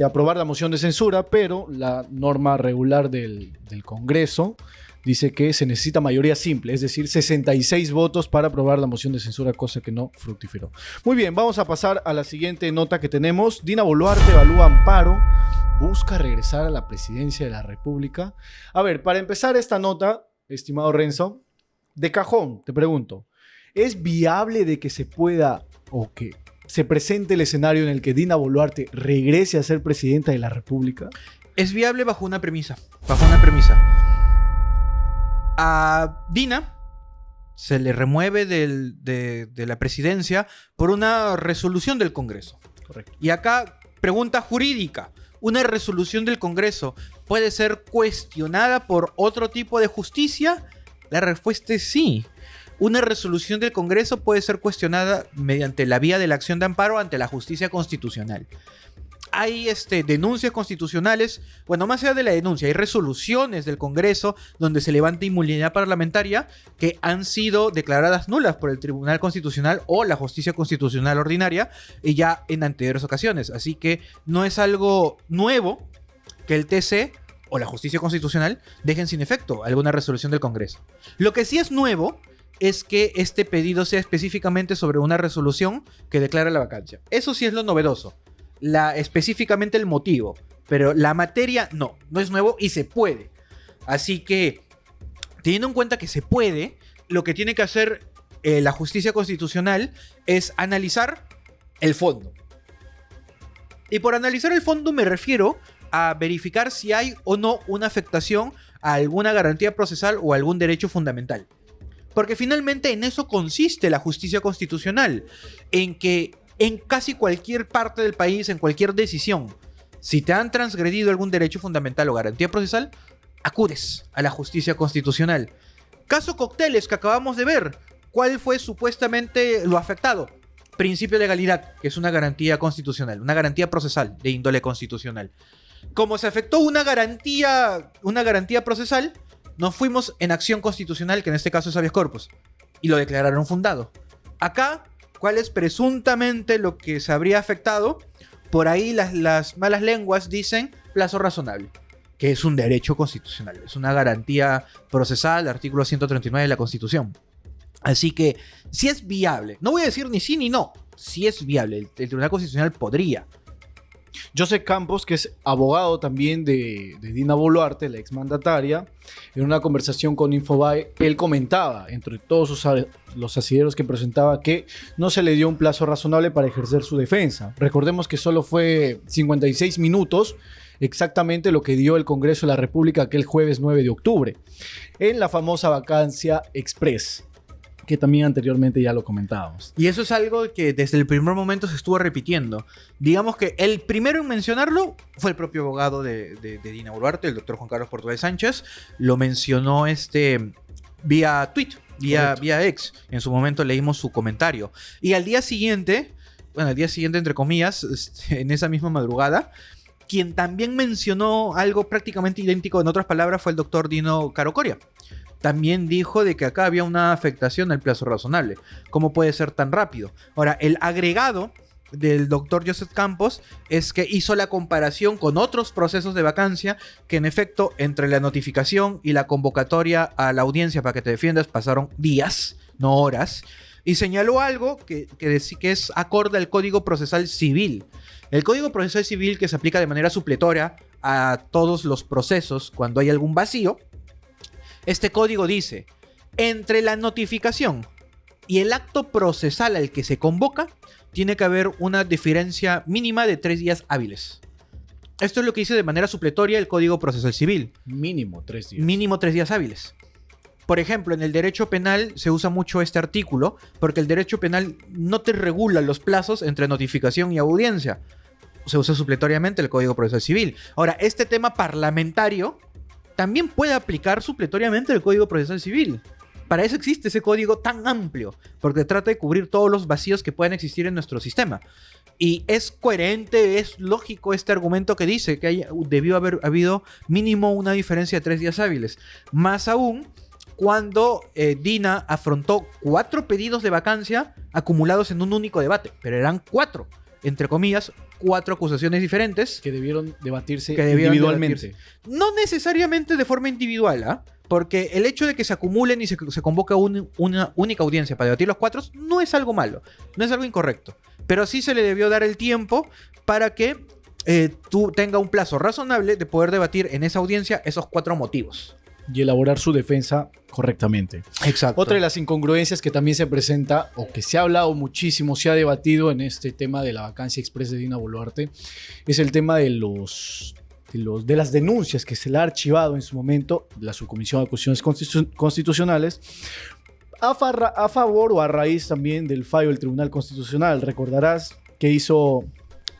aprobar la moción de censura, pero la norma regular del Congreso dice que se necesita mayoría simple, es decir, 66 votos para aprobar la moción de censura, cosa que no fructificó. Muy bien, vamos a pasar a la siguiente nota que tenemos. Dina Boluarte evalúa amparo, busca regresar a la presidencia de la República. A ver, para empezar esta nota, estimado Renzo, de cajón, te pregunto, ¿es viable de que se pueda o que se presente el escenario en el que Dina Boluarte regrese a ser presidenta de la República? Es viable bajo una premisa. A Dina se le remueve de la presidencia por una resolución del Congreso. Correcto. Y acá, pregunta jurídica. ¿Una resolución del Congreso puede ser cuestionada por otro tipo de justicia? La respuesta es sí. Una resolución del Congreso puede ser cuestionada mediante la vía de la acción de amparo ante la justicia constitucional. Hay denuncias constitucionales, bueno, más allá de la denuncia, hay resoluciones del Congreso donde se levanta inmunidad parlamentaria que han sido declaradas nulas por el Tribunal Constitucional o la Justicia Constitucional Ordinaria, y ya en anteriores ocasiones. Así que no es algo nuevo que el TC o la Justicia Constitucional dejen sin efecto alguna resolución del Congreso. Lo que sí es nuevo es que este pedido sea específicamente sobre una resolución que declara la vacancia. Eso sí es lo novedoso. Específicamente el motivo. Pero la materia no es nuevo y se puede. Así que, teniendo en cuenta que se puede, lo que tiene que hacer la justicia constitucional es analizar el fondo. Y por analizar el fondo me refiero a verificar si hay o no una afectación a alguna garantía procesal o algún derecho fundamental. Porque finalmente en eso consiste la justicia constitucional, en que en casi cualquier parte del país, en cualquier decisión, si te han transgredido algún derecho fundamental o garantía procesal, acudes a la justicia constitucional. Caso Cocteles que acabamos de ver, ¿cuál fue supuestamente lo afectado? Principio de legalidad, que es una garantía constitucional, una garantía procesal de índole constitucional. Como se afectó una garantía procesal, nos fuimos en acción constitucional, que en este caso es habeas corpus, y lo declararon fundado. Acá, ¿cuál es presuntamente lo que se habría afectado? Por ahí las malas lenguas dicen plazo razonable, que es un derecho constitucional, es una garantía procesal, artículo 139 de la Constitución. Así que, si es viable, no voy a decir ni sí ni no, si es viable, el Tribunal Constitucional podría Joseph Campos, que es abogado también de Dina Boluarte, la exmandataria, en una conversación con Infobae, él comentaba, entre todos los asideros que presentaba, que no se le dio un plazo razonable para ejercer su defensa. Recordemos que solo fue 56 minutos, exactamente lo que dio el Congreso de la República aquel jueves 9 de octubre, en la famosa vacancia express, que también anteriormente ya lo comentábamos. Y eso es algo que desde el primer momento se estuvo repitiendo. Digamos que el primero en mencionarlo fue el propio abogado de Dina Boluarte, el doctor Juan Carlos Portugal Sánchez. Lo mencionó vía tweet, vía ex. En su momento leímos su comentario. Y al día siguiente, entre comillas, en esa misma madrugada, quien también mencionó algo prácticamente idéntico, en otras palabras, fue el doctor Dino Caro Coria. También dijo de que acá había una afectación al plazo razonable. ¿Cómo puede ser tan rápido? Ahora, el agregado del doctor Joseph Campos es que hizo la comparación con otros procesos de vacancia que en efecto entre la notificación y la convocatoria a la audiencia para que te defiendas pasaron días, no horas, y señaló algo que es acorde al Código Procesal Civil. El Código Procesal Civil, que se aplica de manera supletoria a todos los procesos cuando hay algún vacío. Este código dice, entre la notificación y el acto procesal al que se convoca, tiene que haber una diferencia mínima de 3 días hábiles. Esto es lo que dice de manera supletoria el Código Procesal Civil. Mínimo 3 días. Mínimo 3 días hábiles. Por ejemplo, en el derecho penal se usa mucho este artículo porque el derecho penal no te regula los plazos entre notificación y audiencia. Se usa supletoriamente el Código Procesal Civil. Ahora, este tema parlamentario también puede aplicar supletoriamente el Código Procesal Civil. Para eso existe ese código tan amplio, porque trata de cubrir todos los vacíos que puedan existir en nuestro sistema. Y es coherente, es lógico este argumento que dice que debió haber habido mínimo una diferencia de 3 días hábiles. Más aún cuando Dina afrontó 4 pedidos de vacancia acumulados en un único debate, pero eran 4, entre comillas, 4 acusaciones diferentes que debieron debatirse individualmente. No necesariamente de forma individual, ¿ah? Porque el hecho de que se acumulen y se convoque una única audiencia para debatir los 4 no es algo malo, no es algo incorrecto. Pero sí se le debió dar el tiempo para que tú tenga un plazo razonable de poder debatir en esa audiencia esos 4 motivos. Y elaborar su defensa correctamente. Exacto. Otra de las incongruencias que también se presenta, o que se ha hablado muchísimo, se ha debatido en este tema de la vacancia express de Dina Boluarte, es el tema de las denuncias que se le ha archivado en su momento la Subcomisión de Acusaciones Constitucionales a favor o a raíz también del fallo del Tribunal Constitucional. Recordarás que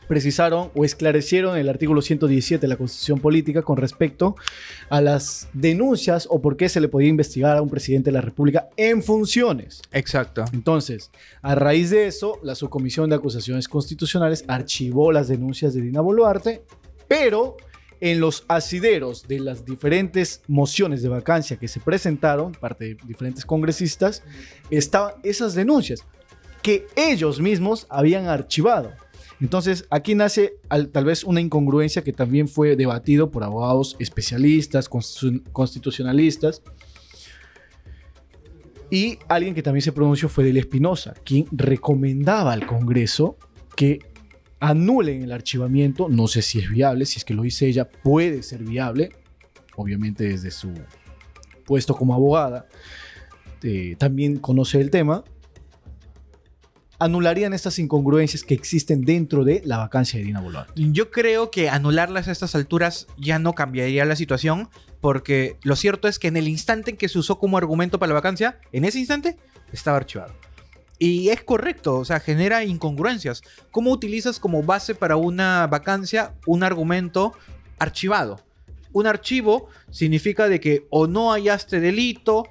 precisaron o esclarecieron el artículo 117 de la Constitución Política con respecto a las denuncias o por qué se le podía investigar a un presidente de la República en funciones. Exacto. Entonces, a raíz de eso, la Subcomisión de Acusaciones Constitucionales archivó las denuncias de Dina Boluarte, pero en los asideros de las diferentes mociones de vacancia que se presentaron, parte de diferentes congresistas, estaban esas denuncias que ellos mismos habían archivado. Entonces, aquí nace tal vez una incongruencia que también fue debatido por abogados especialistas, constitucionalistas. Y alguien que también se pronunció fue Delia Espinosa, quien recomendaba al Congreso que anulen el archivamiento. No sé si es viable, si es que lo dice ella, puede ser viable, obviamente desde su puesto como abogada, también conoce el tema. Anularían estas incongruencias que existen dentro de la vacancia de Dina Boluarte. Yo creo que anularlas a estas alturas ya no cambiaría la situación, porque lo cierto es que en el instante en que se usó como argumento para la vacancia, en ese instante estaba archivado. Y es correcto, o sea, genera incongruencias. ¿Cómo utilizas como base para una vacancia un argumento archivado? Un archivo significa de que o no hallaste delito,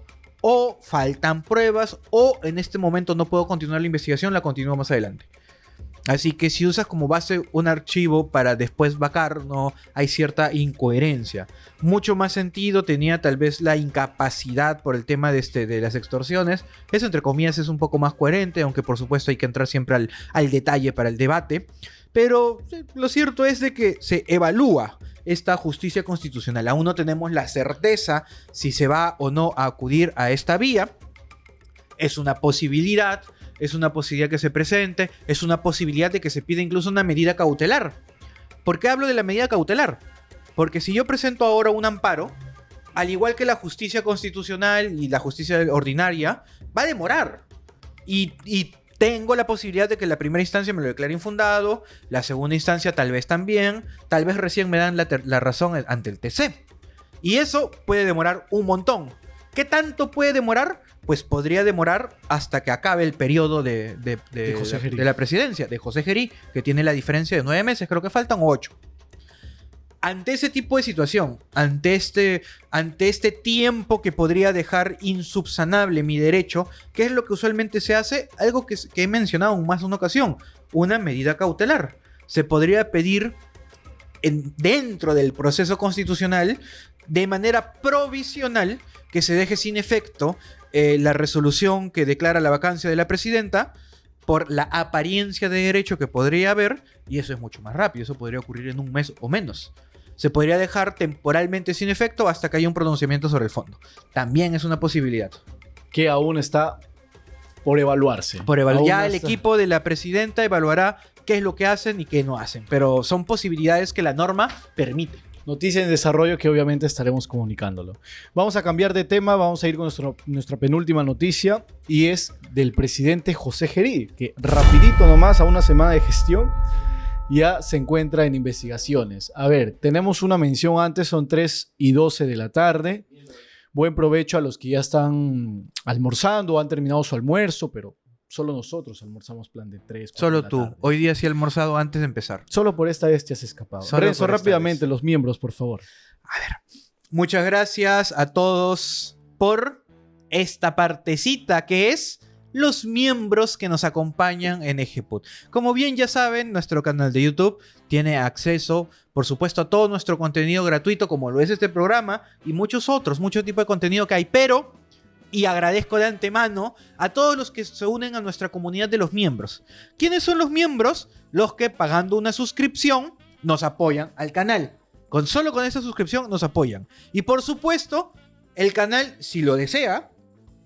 o faltan pruebas, o en este momento no puedo continuar la investigación, la continúo más adelante. Así que si usas como base un archivo para después vacar, no hay cierta incoherencia. Mucho más sentido tenía tal vez la incapacidad por el tema de las extorsiones. Eso entre comillas es un poco más coherente, aunque por supuesto hay que entrar siempre al detalle para el debate. Pero lo cierto es de que se evalúa esta justicia constitucional. Aún no tenemos la certeza si se va o no a acudir a esta vía. Es una posibilidad que se presente, es una posibilidad de que se pida incluso una medida cautelar. ¿Por qué hablo de la medida cautelar? Porque si yo presento ahora un amparo, al igual que la justicia constitucional y la justicia ordinaria, va a demorar. Y tengo la posibilidad de que la primera instancia me lo declare infundado, la segunda instancia tal vez también, tal vez recién me dan la razón ante el TC. Y eso puede demorar un montón. ¿Qué tanto puede demorar? Pues podría demorar hasta que acabe el periodo de la presidencia de José Gerí, que tiene la diferencia de 9 meses, creo que faltan 8. Ante ese tipo de situación, ante este tiempo que podría dejar insubsanable mi derecho, ¿qué es lo que usualmente se hace? Algo que he mencionado en más de una ocasión, una medida cautelar. Se podría pedir dentro del proceso constitucional, de manera provisional, que se deje sin efecto la resolución que declara la vacancia de la presidenta por la apariencia de derecho que podría haber, y eso es mucho más rápido, eso podría ocurrir en un mes o menos. Se podría dejar temporalmente sin efecto hasta que haya un pronunciamiento sobre el fondo. También es una posibilidad. Que aún está por evaluarse. Ya el equipo de la presidenta evaluará qué es lo que hacen y qué no hacen. Pero son posibilidades que la norma permite. Noticia en desarrollo que obviamente estaremos comunicándolo. Vamos a cambiar de tema, vamos a ir con nuestra penúltima noticia, y es del presidente José Gerí, que rapidito nomás, a una semana de gestión, ya se encuentra en investigaciones. A ver, tenemos una mención antes, son 3:12 de la tarde. Buen provecho a los que ya están almorzando o han terminado su almuerzo, pero solo nosotros almorzamos plan de 3, 4 Solo de la tú. tarde. Hoy día sí he almorzado antes de empezar. Solo por esta vez te has escapado. Solo Renzo, por esta rápidamente, vez. los miembros, por favor. A ver. Muchas gracias a todos por esta partecita que es los miembros que nos acompañan en Ejeput. Como bien ya saben, nuestro canal de YouTube tiene acceso, por supuesto, a todo nuestro contenido gratuito, como lo es este programa, y muchos otros, mucho tipo de contenido que hay, pero, y agradezco de antemano a todos los que se unen a nuestra comunidad de los miembros. ¿Quiénes son los miembros? Los que pagando una suscripción nos apoyan al canal. Solo con esa suscripción nos apoyan. Y por supuesto, el canal, si lo desea,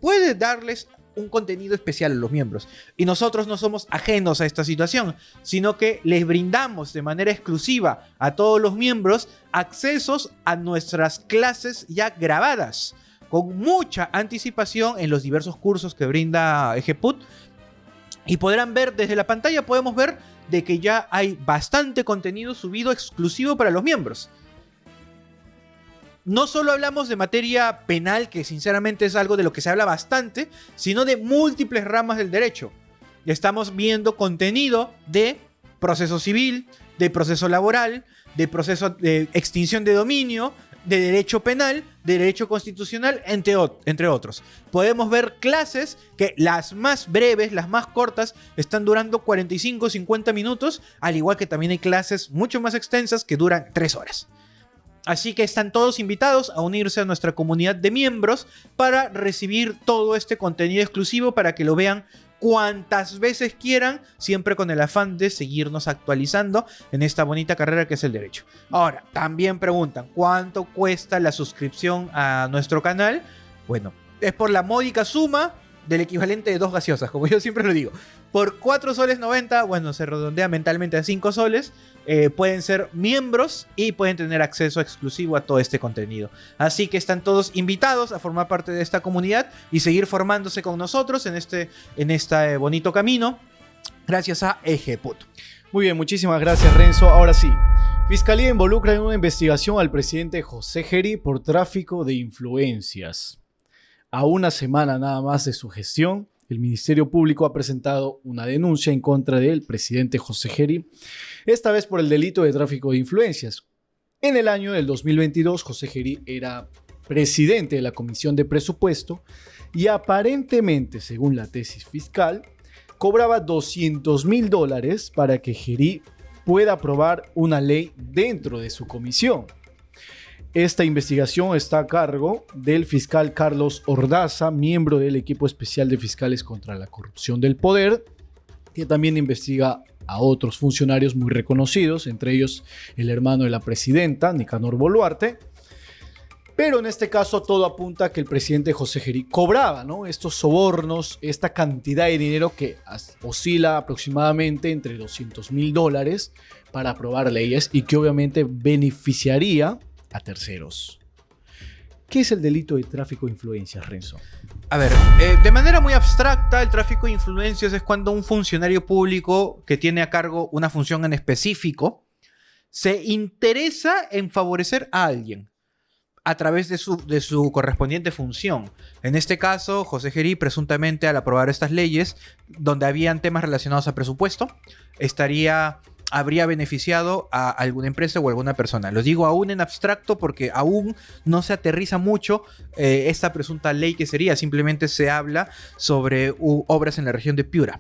puede darles un contenido especial a los miembros. Y nosotros no somos ajenos a esta situación, sino que les brindamos de manera exclusiva a todos los miembros accesos a nuestras clases ya grabadas, con mucha anticipación en los diversos cursos que brinda Ejeput. Y podrán ver desde la pantalla, podemos ver de que ya hay bastante contenido subido exclusivo para los miembros. No solo hablamos de materia penal, que sinceramente es algo de lo que se habla bastante, sino de múltiples ramas del derecho. Estamos viendo contenido de proceso civil, de proceso laboral, de proceso de extinción de dominio, de derecho penal, de derecho constitucional, entre otros. Podemos ver clases que las más breves, las más cortas, están durando 45-50 minutos, al igual que también hay clases mucho más extensas que duran 3 horas. Así que están todos invitados a unirse a nuestra comunidad de miembros para recibir todo este contenido exclusivo, para que lo vean cuantas veces quieran, siempre con el afán de seguirnos actualizando en esta bonita carrera que es el derecho. Ahora, también preguntan, ¿cuánto cuesta la suscripción a nuestro canal? Bueno, es por la módica suma del equivalente de 2 gaseosas, como yo siempre lo digo. Por 4 soles 90, bueno, se redondea mentalmente a 5 soles, pueden ser miembros y pueden tener acceso exclusivo a todo este contenido. Así que están todos invitados a formar parte de esta comunidad y seguir formándose con nosotros en este bonito camino, gracias a Ejeput. Muy bien, muchísimas gracias, Renzo. Ahora sí, Fiscalía involucra en una investigación al presidente José Gerí por tráfico de influencias. A una semana nada más de su gestión, el Ministerio Público ha presentado una denuncia en contra del presidente José Gerí, esta vez por el delito de tráfico de influencias. En el año del 2022, José Gerí era presidente de la Comisión de Presupuesto y aparentemente, según la tesis fiscal, cobraba $200,000 para que Gerí pueda aprobar una ley dentro de su comisión. Esta investigación está a cargo del fiscal Carlos Ordaza, miembro del equipo especial de fiscales contra la corrupción del poder, que también investiga a otros funcionarios muy reconocidos, entre ellos el hermano de la presidenta, Nicanor Boluarte. Pero en este caso todo apunta a que el presidente José Gerí cobraba, ¿no?, estos sobornos, esta cantidad de dinero que oscila aproximadamente entre $200,000 para aprobar leyes y que obviamente beneficiaría a terceros. ¿Qué es el delito de tráfico de influencias, Renzo? A ver, de manera muy abstracta, el tráfico de influencias es cuando un funcionario público que tiene a cargo una función en específico se interesa en favorecer a alguien a través de su correspondiente función. En este caso, José Gerí, presuntamente, al aprobar estas leyes, donde habían temas relacionados a presupuesto, habría beneficiado a alguna empresa o alguna persona. Lo digo aún en abstracto porque aún no se aterriza mucho esta presunta ley que sería. Simplemente se habla sobre obras en la región de Piura.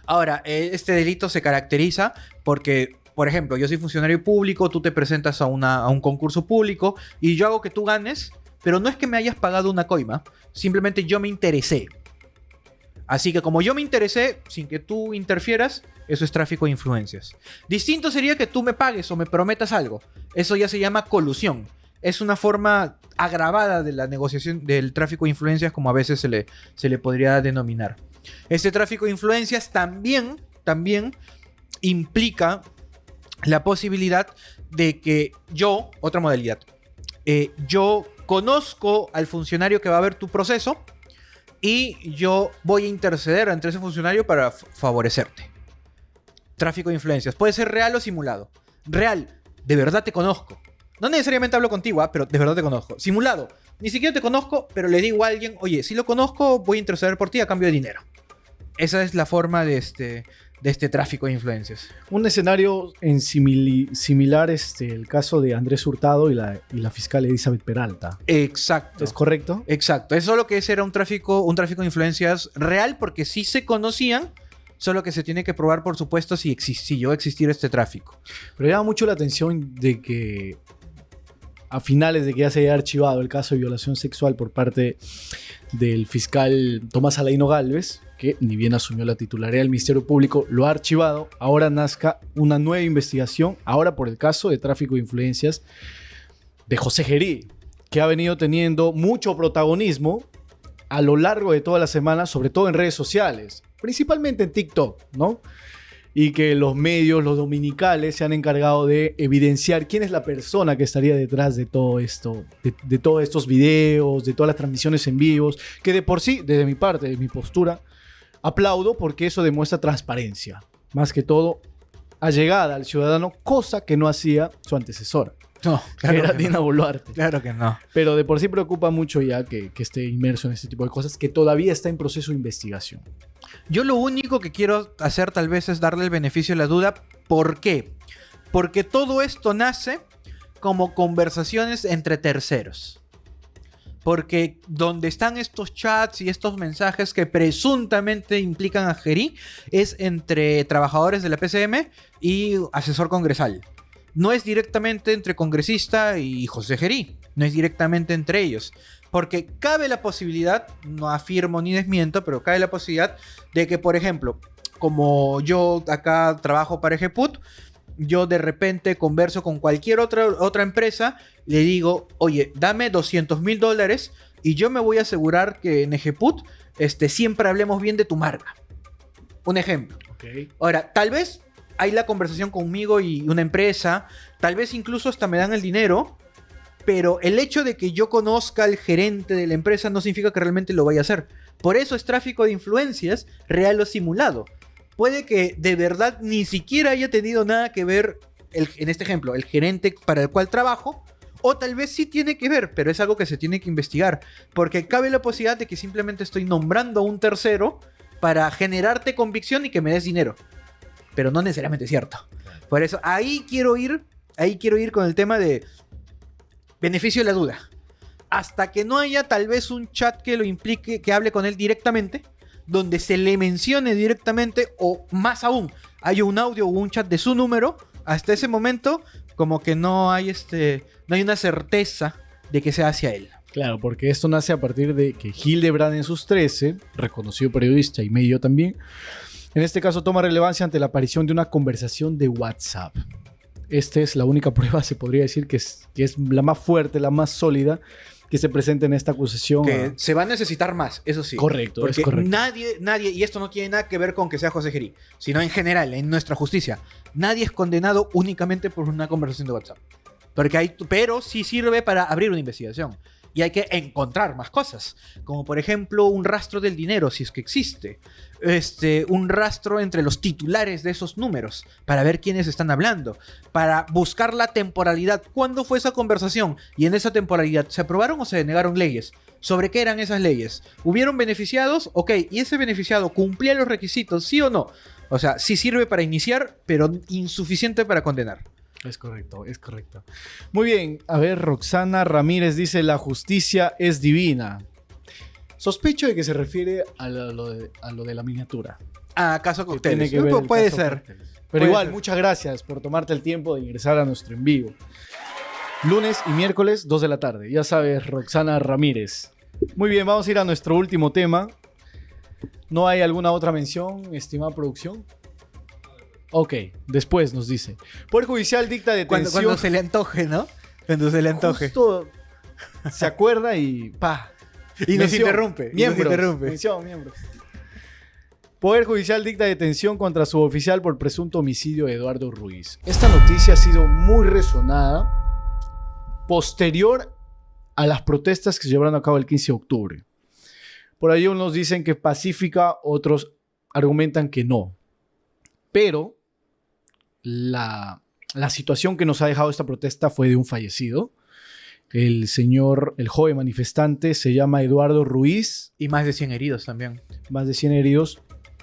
Ahora, este delito se caracteriza porque, por ejemplo, yo soy funcionario público, tú te presentas a un concurso público y yo hago que tú ganes, pero no es que me hayas pagado una coima, simplemente yo me interesé. Así que como yo me interesé, sin que tú interfieras, eso es tráfico de influencias. Distinto sería que tú me pagues o me prometas algo. Eso ya se llama colusión. Es una forma agravada de la negociación del tráfico de influencias, como a veces se le podría denominar. Este tráfico de influencias también implica la posibilidad de que otra modalidad, yo conozco al funcionario que va a ver tu proceso y yo voy a interceder entre ese funcionario para favorecerte. Tráfico de influencias. Puede ser real o simulado. Real, de verdad te conozco. No necesariamente hablo contigo, pero de verdad te conozco. Simulado, ni siquiera te conozco, pero le digo a alguien, oye, si lo conozco, voy a interceder por ti a cambio de dinero. Esa es la forma de este tráfico de influencias. Un escenario similar, el caso de Andrés Hurtado y la fiscal Elizabeth Peralta. Exacto. ¿Es correcto? Exacto. Es solo que ese era un tráfico de influencias real porque sí se conocían, solo que se tiene que probar, por supuesto, si llegó a existir este tráfico. Pero llama mucho la atención de que a finales de que ya se haya archivado el caso de violación sexual por parte del fiscal Tomás Alaino Gálvez, que ni bien asumió la titularidad del Ministerio Público, lo ha archivado, ahora nazca una nueva investigación, ahora por el caso de tráfico de influencias de José Gerí, que ha venido teniendo mucho protagonismo a lo largo de toda la semana, sobre todo en redes sociales, principalmente en TikTok, ¿no? Y que los medios, los dominicales, se han encargado de evidenciar quién es la persona que estaría detrás de todo esto, de todos estos videos, de todas las transmisiones en vivos, que de por sí, desde mi parte, de mi postura, aplaudo porque eso demuestra transparencia, más que todo allegada al ciudadano, cosa que no hacía su antecesora. No, claro, que era Dina Boluarte. Claro que no. Pero de por sí preocupa mucho ya que esté inmerso en este tipo de cosas, que todavía está en proceso de investigación. Yo lo único que quiero hacer tal vez es darle el beneficio de la duda. ¿Por qué? Porque todo esto nace como conversaciones entre terceros. Porque donde están estos chats y estos mensajes que presuntamente implican a Gerí es entre trabajadores de la PCM y asesor congresal. No es directamente entre congresista y José Gerí. No es directamente entre ellos. Porque cabe la posibilidad, no afirmo ni desmiento, pero cabe la posibilidad de que, por ejemplo, como yo acá trabajo para Ejeput, yo de repente converso con cualquier otra empresa, le digo, oye, dame $200,000 y yo me voy a asegurar que en Ejeput siempre hablemos bien de tu marca. Un ejemplo. Okay. Ahora, tal vez hay la conversación conmigo y una empresa, tal vez incluso hasta me dan el dinero, pero el hecho de que yo conozca al gerente de la empresa no significa que realmente lo vaya a hacer. Por eso es tráfico de influencias real o simulado. Puede que de verdad ni siquiera haya tenido nada que ver, en este ejemplo, el gerente para el cual trabajo, o tal vez sí tiene que ver, pero es algo que se tiene que investigar. Porque cabe la posibilidad de que simplemente estoy nombrando a un tercero para generarte convicción y que me des dinero. Pero no necesariamente es cierto. Por eso ahí quiero ir con el tema de beneficio de la duda. Hasta que no haya tal vez un chat que lo implique, que hable con él directamente, donde se le mencione directamente, o más aún, hay un audio o un chat de su número, hasta ese momento como que no hay una certeza de que sea hacia él. Claro, porque esto nace a partir de que Hildebrand en sus 13, reconocido periodista y medio también, en este caso toma relevancia ante la aparición de una conversación de WhatsApp. esta es la única prueba, se podría decir, que es la más fuerte, la más sólida que se presenta en esta acusación. Que se va a necesitar más, eso sí. Correcto, Porque es correcto. nadie, y esto no tiene nada que ver con que sea José Gerí, sino en general, en nuestra justicia, nadie es condenado únicamente por una conversación de WhatsApp. Pero sí sirve para abrir una investigación. Y hay que encontrar más cosas, como por ejemplo un rastro del dinero, si es que existe. Un rastro entre los titulares de esos números, para ver quiénes están hablando, para buscar la temporalidad, cuándo fue esa conversación, y en esa temporalidad, ¿se aprobaron o se denegaron leyes? ¿Sobre qué eran esas leyes? ¿Hubieron beneficiados? Ok, ¿y ese beneficiado cumplía los requisitos, sí o no? O sea, sí sirve para iniciar, pero insuficiente para condenar. Es correcto, es correcto. Muy bien, a ver, Roxana Ramírez dice, la justicia es divina. Sospecho de que se refiere a lo de la miniatura. Ah, caso Que cócteles. tiene que ver el Puede caso ser. Cócteles. Pero Puede igual, ser. muchas gracias por tomarte el tiempo de ingresar a nuestro en vivo. Lunes y miércoles, 2 de la tarde. Ya sabes, Roxana Ramírez. Muy bien, vamos a ir a nuestro último tema. ¿No hay alguna otra mención, estimada producción? Ok, después nos dice. Poder Judicial dicta detención. Cuando se le antoje, ¿no? Cuando se le antoje. Justo se acuerda y pa. Y nos Mención. interrumpe. y Miembros. nos interrumpe. Mención, miembros. Poder Judicial dicta detención contra suboficial por presunto homicidio de Eduardo Ruiz. Esta noticia ha sido muy resonada posterior a las protestas que se llevaron a cabo el 15 de octubre. Por ahí unos dicen que pacífica, otros argumentan que no. Pero la situación que nos ha dejado esta protesta fue de un fallecido. El joven manifestante se llama Eduardo Ruiz, Y más de 100 heridos también. más de 100 heridos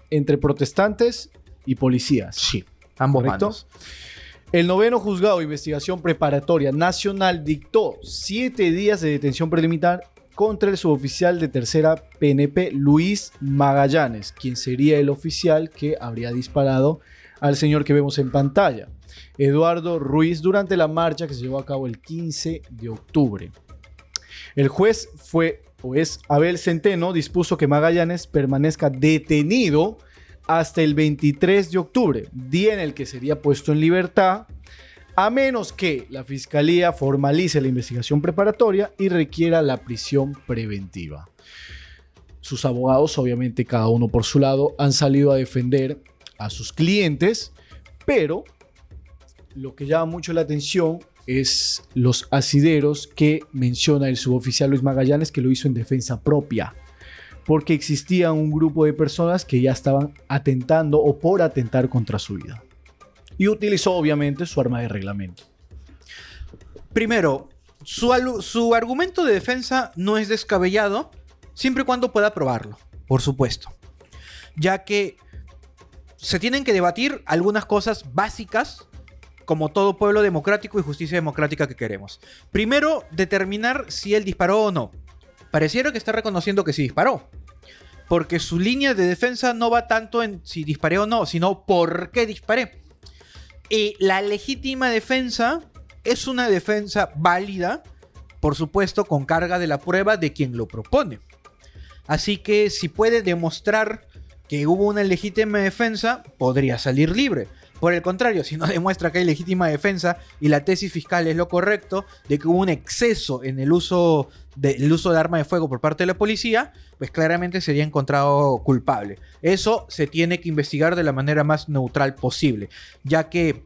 entre protestantes y policías. Sí. Ambos ¿Correcto? bandos. El noveno juzgado de investigación preparatoria nacional dictó 7 días de detención preliminar contra el suboficial de tercera PNP, Luis Magallanes, quien sería el oficial que habría disparado al señor que vemos en pantalla, Eduardo Ruiz, durante la marcha que se llevó a cabo el 15 de octubre. El juez es Abel Centeno, dispuso que Magallanes permanezca detenido hasta el 23 de octubre, día en el que sería puesto en libertad, a menos que la Fiscalía formalice la investigación preparatoria y requiera la prisión preventiva. Sus abogados, obviamente cada uno por su lado, han salido a defender a sus clientes, pero lo que llama mucho la atención es los asideros que menciona el suboficial Luis Magallanes, que lo hizo en defensa propia, porque existía un grupo de personas que ya estaban atentando o por atentar contra su vida. Y utilizó obviamente su arma de reglamento. Primero, su argumento de defensa no es descabellado, siempre y cuando pueda probarlo, por supuesto. Ya que se tienen que debatir algunas cosas básicas, como todo pueblo democrático y justicia democrática que queremos. Primero, determinar si él disparó o no. Pareciera que está reconociendo que sí disparó, porque su línea de defensa no va tanto en si disparé o no, sino por qué disparé. Y la legítima defensa es una defensa válida, por supuesto, con carga de la prueba de quien lo propone. Así que si puede demostrar que hubo una legítima defensa, podría salir libre. Por el contrario, si no demuestra que hay legítima defensa y la tesis fiscal es lo correcto, de que hubo un exceso en el uso de arma de fuego por parte de la policía, pues claramente sería encontrado culpable. Eso se tiene que investigar de la manera más neutral posible, ya que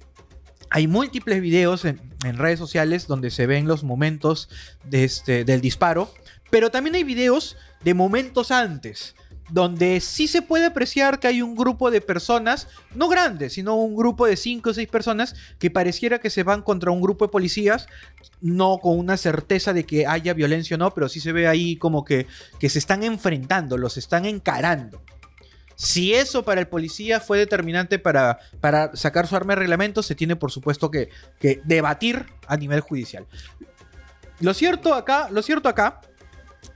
hay múltiples videos en redes sociales donde se ven los momentos del disparo, pero también hay videos de momentos antes, donde sí se puede apreciar que hay un grupo de personas, no grandes, sino un grupo de 5 o 6 personas que pareciera que se van contra un grupo de policías, no con una certeza de que haya violencia o no, pero sí se ve ahí como que se están enfrentando, los están encarando. Si eso para el policía fue determinante para sacar su arma de reglamento, se tiene por supuesto que debatir a nivel judicial. Lo cierto acá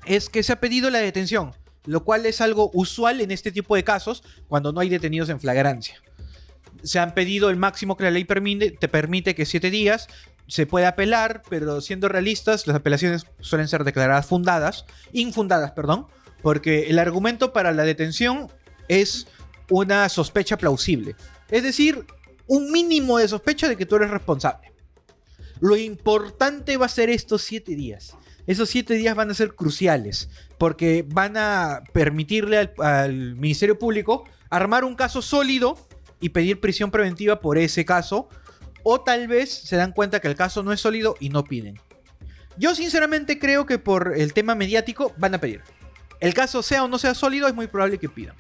es que se ha pedido la detención, lo cual es algo usual en este tipo de casos cuando no hay detenidos en flagrancia. Se han pedido el máximo que la ley te permite, que 7 días. Se puede apelar, pero siendo realistas, las apelaciones suelen ser declaradas infundadas, porque el argumento para la detención es una sospecha plausible. Es decir, un mínimo de sospecha de que tú eres responsable. Lo importante va a ser estos 7 días. Esos 7 días van a ser cruciales porque van a permitirle al Ministerio Público armar un caso sólido y pedir prisión preventiva por ese caso, o tal vez se dan cuenta que el caso no es sólido y no piden. Yo sinceramente creo que por el tema mediático van a pedir. El caso sea o no sea sólido, es muy probable que pidan.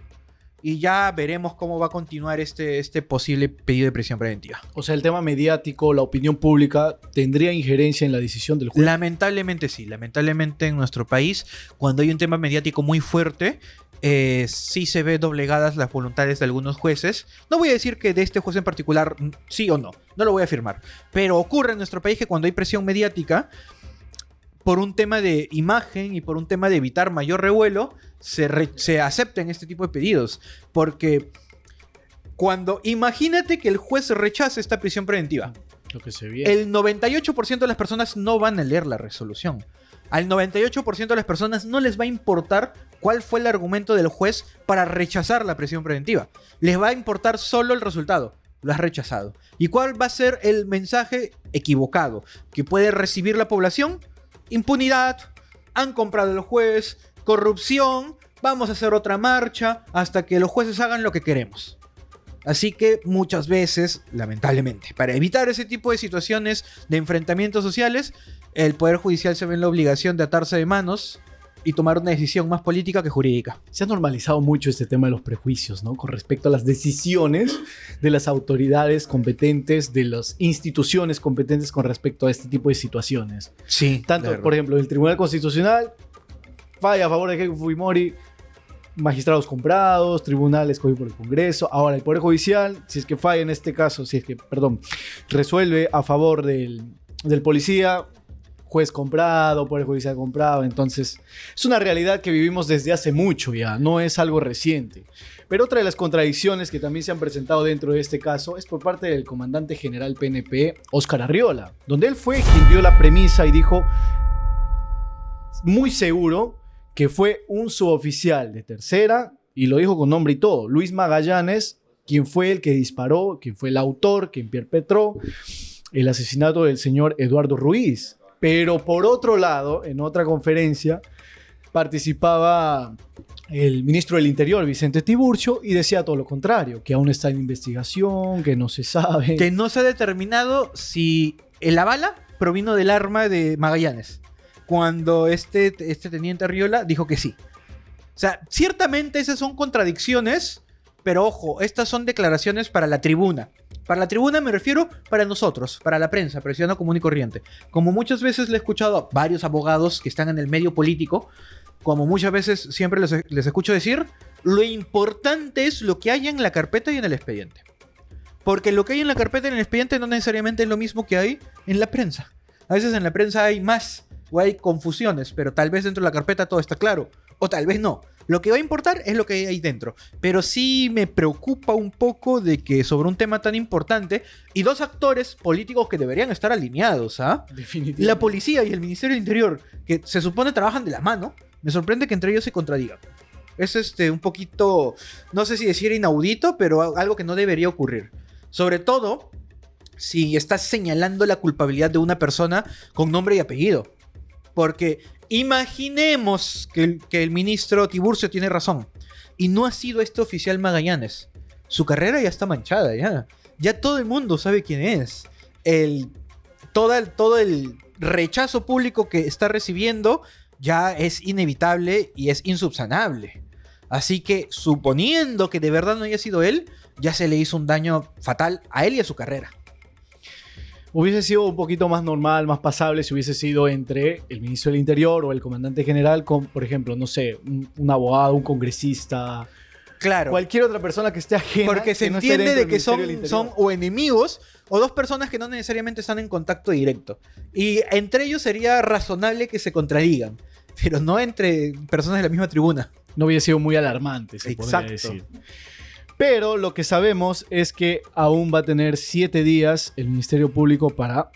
Y ya veremos cómo va a continuar este posible pedido de prisión preventiva. O sea, el tema mediático, la opinión pública, ¿tendría injerencia en la decisión del juez? Lamentablemente sí. Lamentablemente en nuestro país, cuando hay un tema mediático muy fuerte, sí se ve doblegadas las voluntades de algunos jueces. No voy a decir que de este juez en particular sí o no. No lo voy a afirmar. Pero ocurre en nuestro país que cuando hay presión mediática, por un tema de imagen y por un tema de evitar mayor revuelo, se aceptan este tipo de pedidos. Porque imagínate que el juez rechace esta prisión preventiva. Lo que se viene. El 98% de las personas no van a leer la resolución. Al 98% de las personas no les va a importar cuál fue el argumento del juez para rechazar la prisión preventiva. Les va a importar solo el resultado. Lo has rechazado. ¿Y cuál va a ser el mensaje equivocado que puede recibir la población? Impunidad, han comprado al juez, corrupción, vamos a hacer otra marcha hasta que los jueces hagan lo que queremos. Así que muchas veces, lamentablemente, para evitar ese tipo de situaciones de enfrentamientos sociales, el Poder Judicial se ve en la obligación de atarse de manos y tomar una decisión más política que jurídica. Se ha normalizado mucho este tema de los prejuicios, ¿no? Con respecto a las decisiones de las autoridades competentes, de las instituciones competentes con respecto a este tipo de situaciones. Sí. Tanto, por ejemplo, el Tribunal Constitucional falla a favor de Keiko Fujimori, magistrados comprados, tribunal escogido por el Congreso. Ahora, el Poder Judicial, si es que falla en este caso, resuelve a favor del policía, juez comprado, Poder Judicial comprado. Entonces, es una realidad que vivimos desde hace mucho ya, no es algo reciente. Pero otra de las contradicciones que también se han presentado dentro de este caso es por parte del comandante general PNP, Óscar Arriola, donde él fue quien dio la premisa y dijo, muy seguro, que fue un suboficial de tercera, y lo dijo con nombre y todo, Luis Magallanes, quien fue el que disparó, quien fue el autor, quien perpetró el asesinato del señor Eduardo Ruiz. Pero por otro lado, en otra conferencia, participaba el ministro del Interior, Vicente Tiburcio, y decía todo lo contrario, que aún está en investigación, que no se sabe. Que no se ha determinado si la bala provino del arma de Magallanes, cuando este teniente Arriola dijo que sí. O sea, ciertamente esas son contradicciones, pero ojo, estas son declaraciones para la tribuna. Para la tribuna me refiero para nosotros, para la prensa, para el ciudadano común y corriente. Como muchas veces le he escuchado a varios abogados que están en el medio político, como muchas veces siempre les escucho decir, lo importante es lo que hay en la carpeta y en el expediente. Porque lo que hay en la carpeta y en el expediente no necesariamente es lo mismo que hay en la prensa. A veces en la prensa hay más o hay confusiones, pero tal vez dentro de la carpeta todo está claro, o tal vez no. Lo que va a importar es lo que hay ahí dentro. Pero sí me preocupa un poco de que sobre un tema tan importante y dos actores políticos que deberían estar alineados, ¿ah? Definitivamente. La policía y el Ministerio del Interior, que se supone trabajan de la mano, me sorprende que entre ellos se contradigan. Es un poquito, no sé si decir inaudito, pero algo que no debería ocurrir. Sobre todo si estás señalando la culpabilidad de una persona con nombre y apellido. Porque imaginemos que el ministro Tiburcio tiene razón y no ha sido este oficial Magallanes. Su carrera ya está manchada, ya. Ya todo el mundo sabe quién es. Todo el rechazo público que está recibiendo ya es inevitable y es insubsanable. Así que, suponiendo que de verdad no haya sido él, ya se le hizo un daño fatal a él y a su carrera. Hubiese sido un poquito más normal, más pasable si hubiese sido entre el ministro del Interior o el comandante general con, por ejemplo, no sé, un abogado, un congresista, Claro. cualquier otra persona que esté ajena. Porque se que no esté entiende dentro de del que Ministerio del Interior. son o enemigos o dos personas que no necesariamente están en contacto directo. Y entre ellos sería razonable que se contradigan, pero no entre personas de la misma tribuna. No hubiese sido muy alarmante, se podría Exacto. decir. Pero lo que sabemos es que aún va a tener 7 días el Ministerio Público para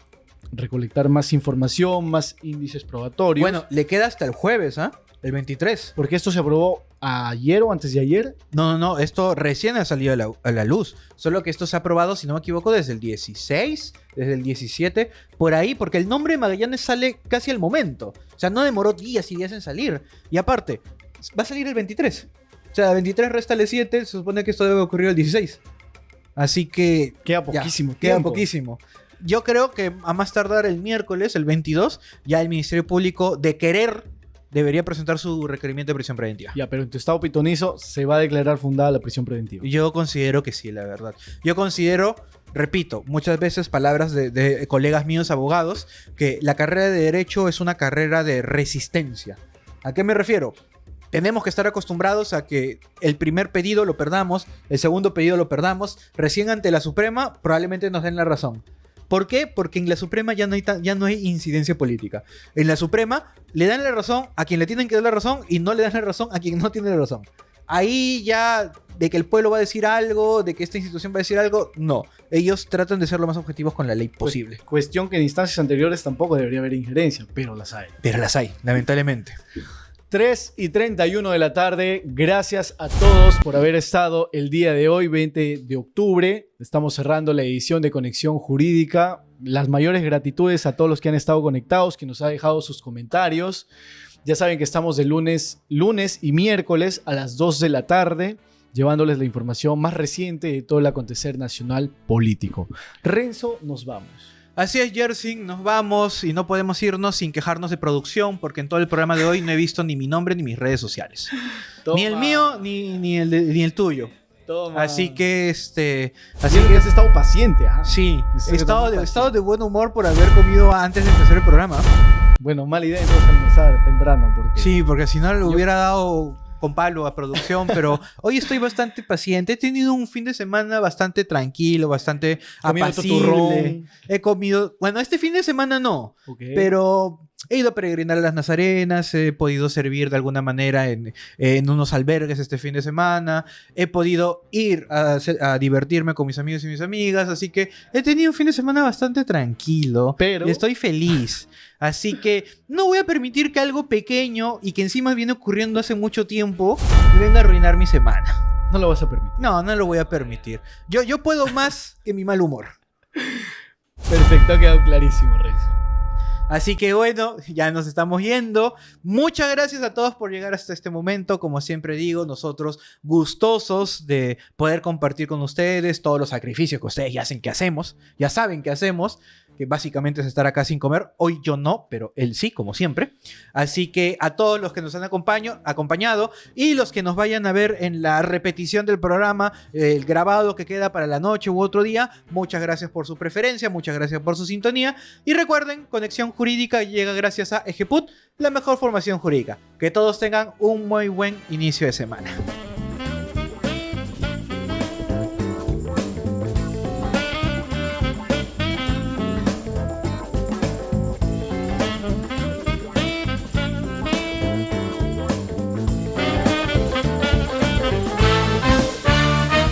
recolectar más información, más índices probatorios. Bueno, le queda hasta el jueves, ¿ah? el 23. Porque esto se aprobó ayer o antes de ayer. No, esto recién ha salido a la luz. Solo que esto se ha aprobado, si no me equivoco, desde el 16, desde el 17, por ahí, porque el nombre de Magallanes sale casi al momento. O sea, no demoró días y días en salir. Y aparte, va a salir el 23. O sea, 23 réstale 7, se supone que esto debe ocurrir el 16. Así que... Queda poquísimo queda tiempo. poquísimo. Yo creo que a más tardar el miércoles, el 22, ya el Ministerio Público, de querer, debería presentar su requerimiento de prisión preventiva. Ya, pero en tu estado pitonizo se va a declarar fundada la prisión preventiva. Yo considero que sí, la verdad. Yo considero, repito, muchas veces palabras de colegas míos abogados, que la carrera de Derecho es una carrera de resistencia. ¿A qué me refiero? Tenemos que estar acostumbrados a que el primer pedido lo perdamos, el segundo pedido lo perdamos, recién ante la Suprema probablemente nos den la razón. ¿Por qué? Porque en la Suprema ya no hay incidencia política. En la Suprema le dan la razón a quien le tienen que dar la razón y no le dan la razón a quien no tiene la razón. Ahí ya de que el pueblo va a decir algo, de que esta institución va a decir algo, no. Ellos tratan de ser lo más objetivos con la ley posible. Cuestión que en instancias anteriores tampoco debería haber injerencia, pero las hay. Pero las hay, lamentablemente. 3:31 de la tarde. Gracias a todos por haber estado el día de hoy, 20 de octubre. Estamos cerrando la edición de Conexión Jurídica. Las mayores gratitudes a todos los que han estado conectados, que nos han dejado sus comentarios. Ya saben que estamos de lunes y miércoles a las 2 de la tarde, llevándoles la información más reciente de todo el acontecer nacional político. Renzo, nos vamos. Así es, Jersey, nos vamos y no podemos irnos sin quejarnos de producción, porque en todo el programa de hoy no he visto ni mi nombre ni mis redes sociales. Toma. Ni el mío ni el tuyo. Toma. Así que Así que has estado paciente, ¿ah? sí, Eso he que tampoco estado de buen humor por haber comido antes de empezar el programa. Bueno, mala idea entonces almorzar temprano. Porque... Sí, porque si no le hubiera dado con palo a producción, pero hoy estoy bastante paciente. He tenido un fin de semana bastante tranquilo, bastante Comiendo apacible. turrón. He comido... Bueno, este fin de semana no, Ok. pero he ido a peregrinar a las Nazarenas, he podido servir de alguna manera en unos albergues este fin de semana, he podido ir a divertirme con mis amigos y mis amigas, así que he tenido un fin de semana bastante tranquilo, Pero- y estoy feliz. Así que no voy a permitir que algo pequeño y que encima viene ocurriendo hace mucho tiempo me venga a arruinar mi semana. No lo vas a permitir. No lo voy a permitir. Yo puedo más que mi mal humor. Perfecto, ha quedado clarísimo, Renzo. Así que bueno, ya nos estamos yendo. Muchas gracias a todos por llegar hasta este momento. Como siempre digo, nosotros gustosos de poder compartir con ustedes todos los sacrificios que ustedes ya saben que hacemos, que básicamente es estar acá sin comer. Hoy yo no, pero él sí, como siempre. Así que a todos los que nos han acompañado y los que nos vayan a ver en la repetición del programa, el grabado que queda para la noche u otro día, muchas gracias por su preferencia, muchas gracias por su sintonía. Y recuerden, Conexión Jurídica llega gracias a Ejeput, la mejor formación jurídica. Que todos tengan un muy buen inicio de semana.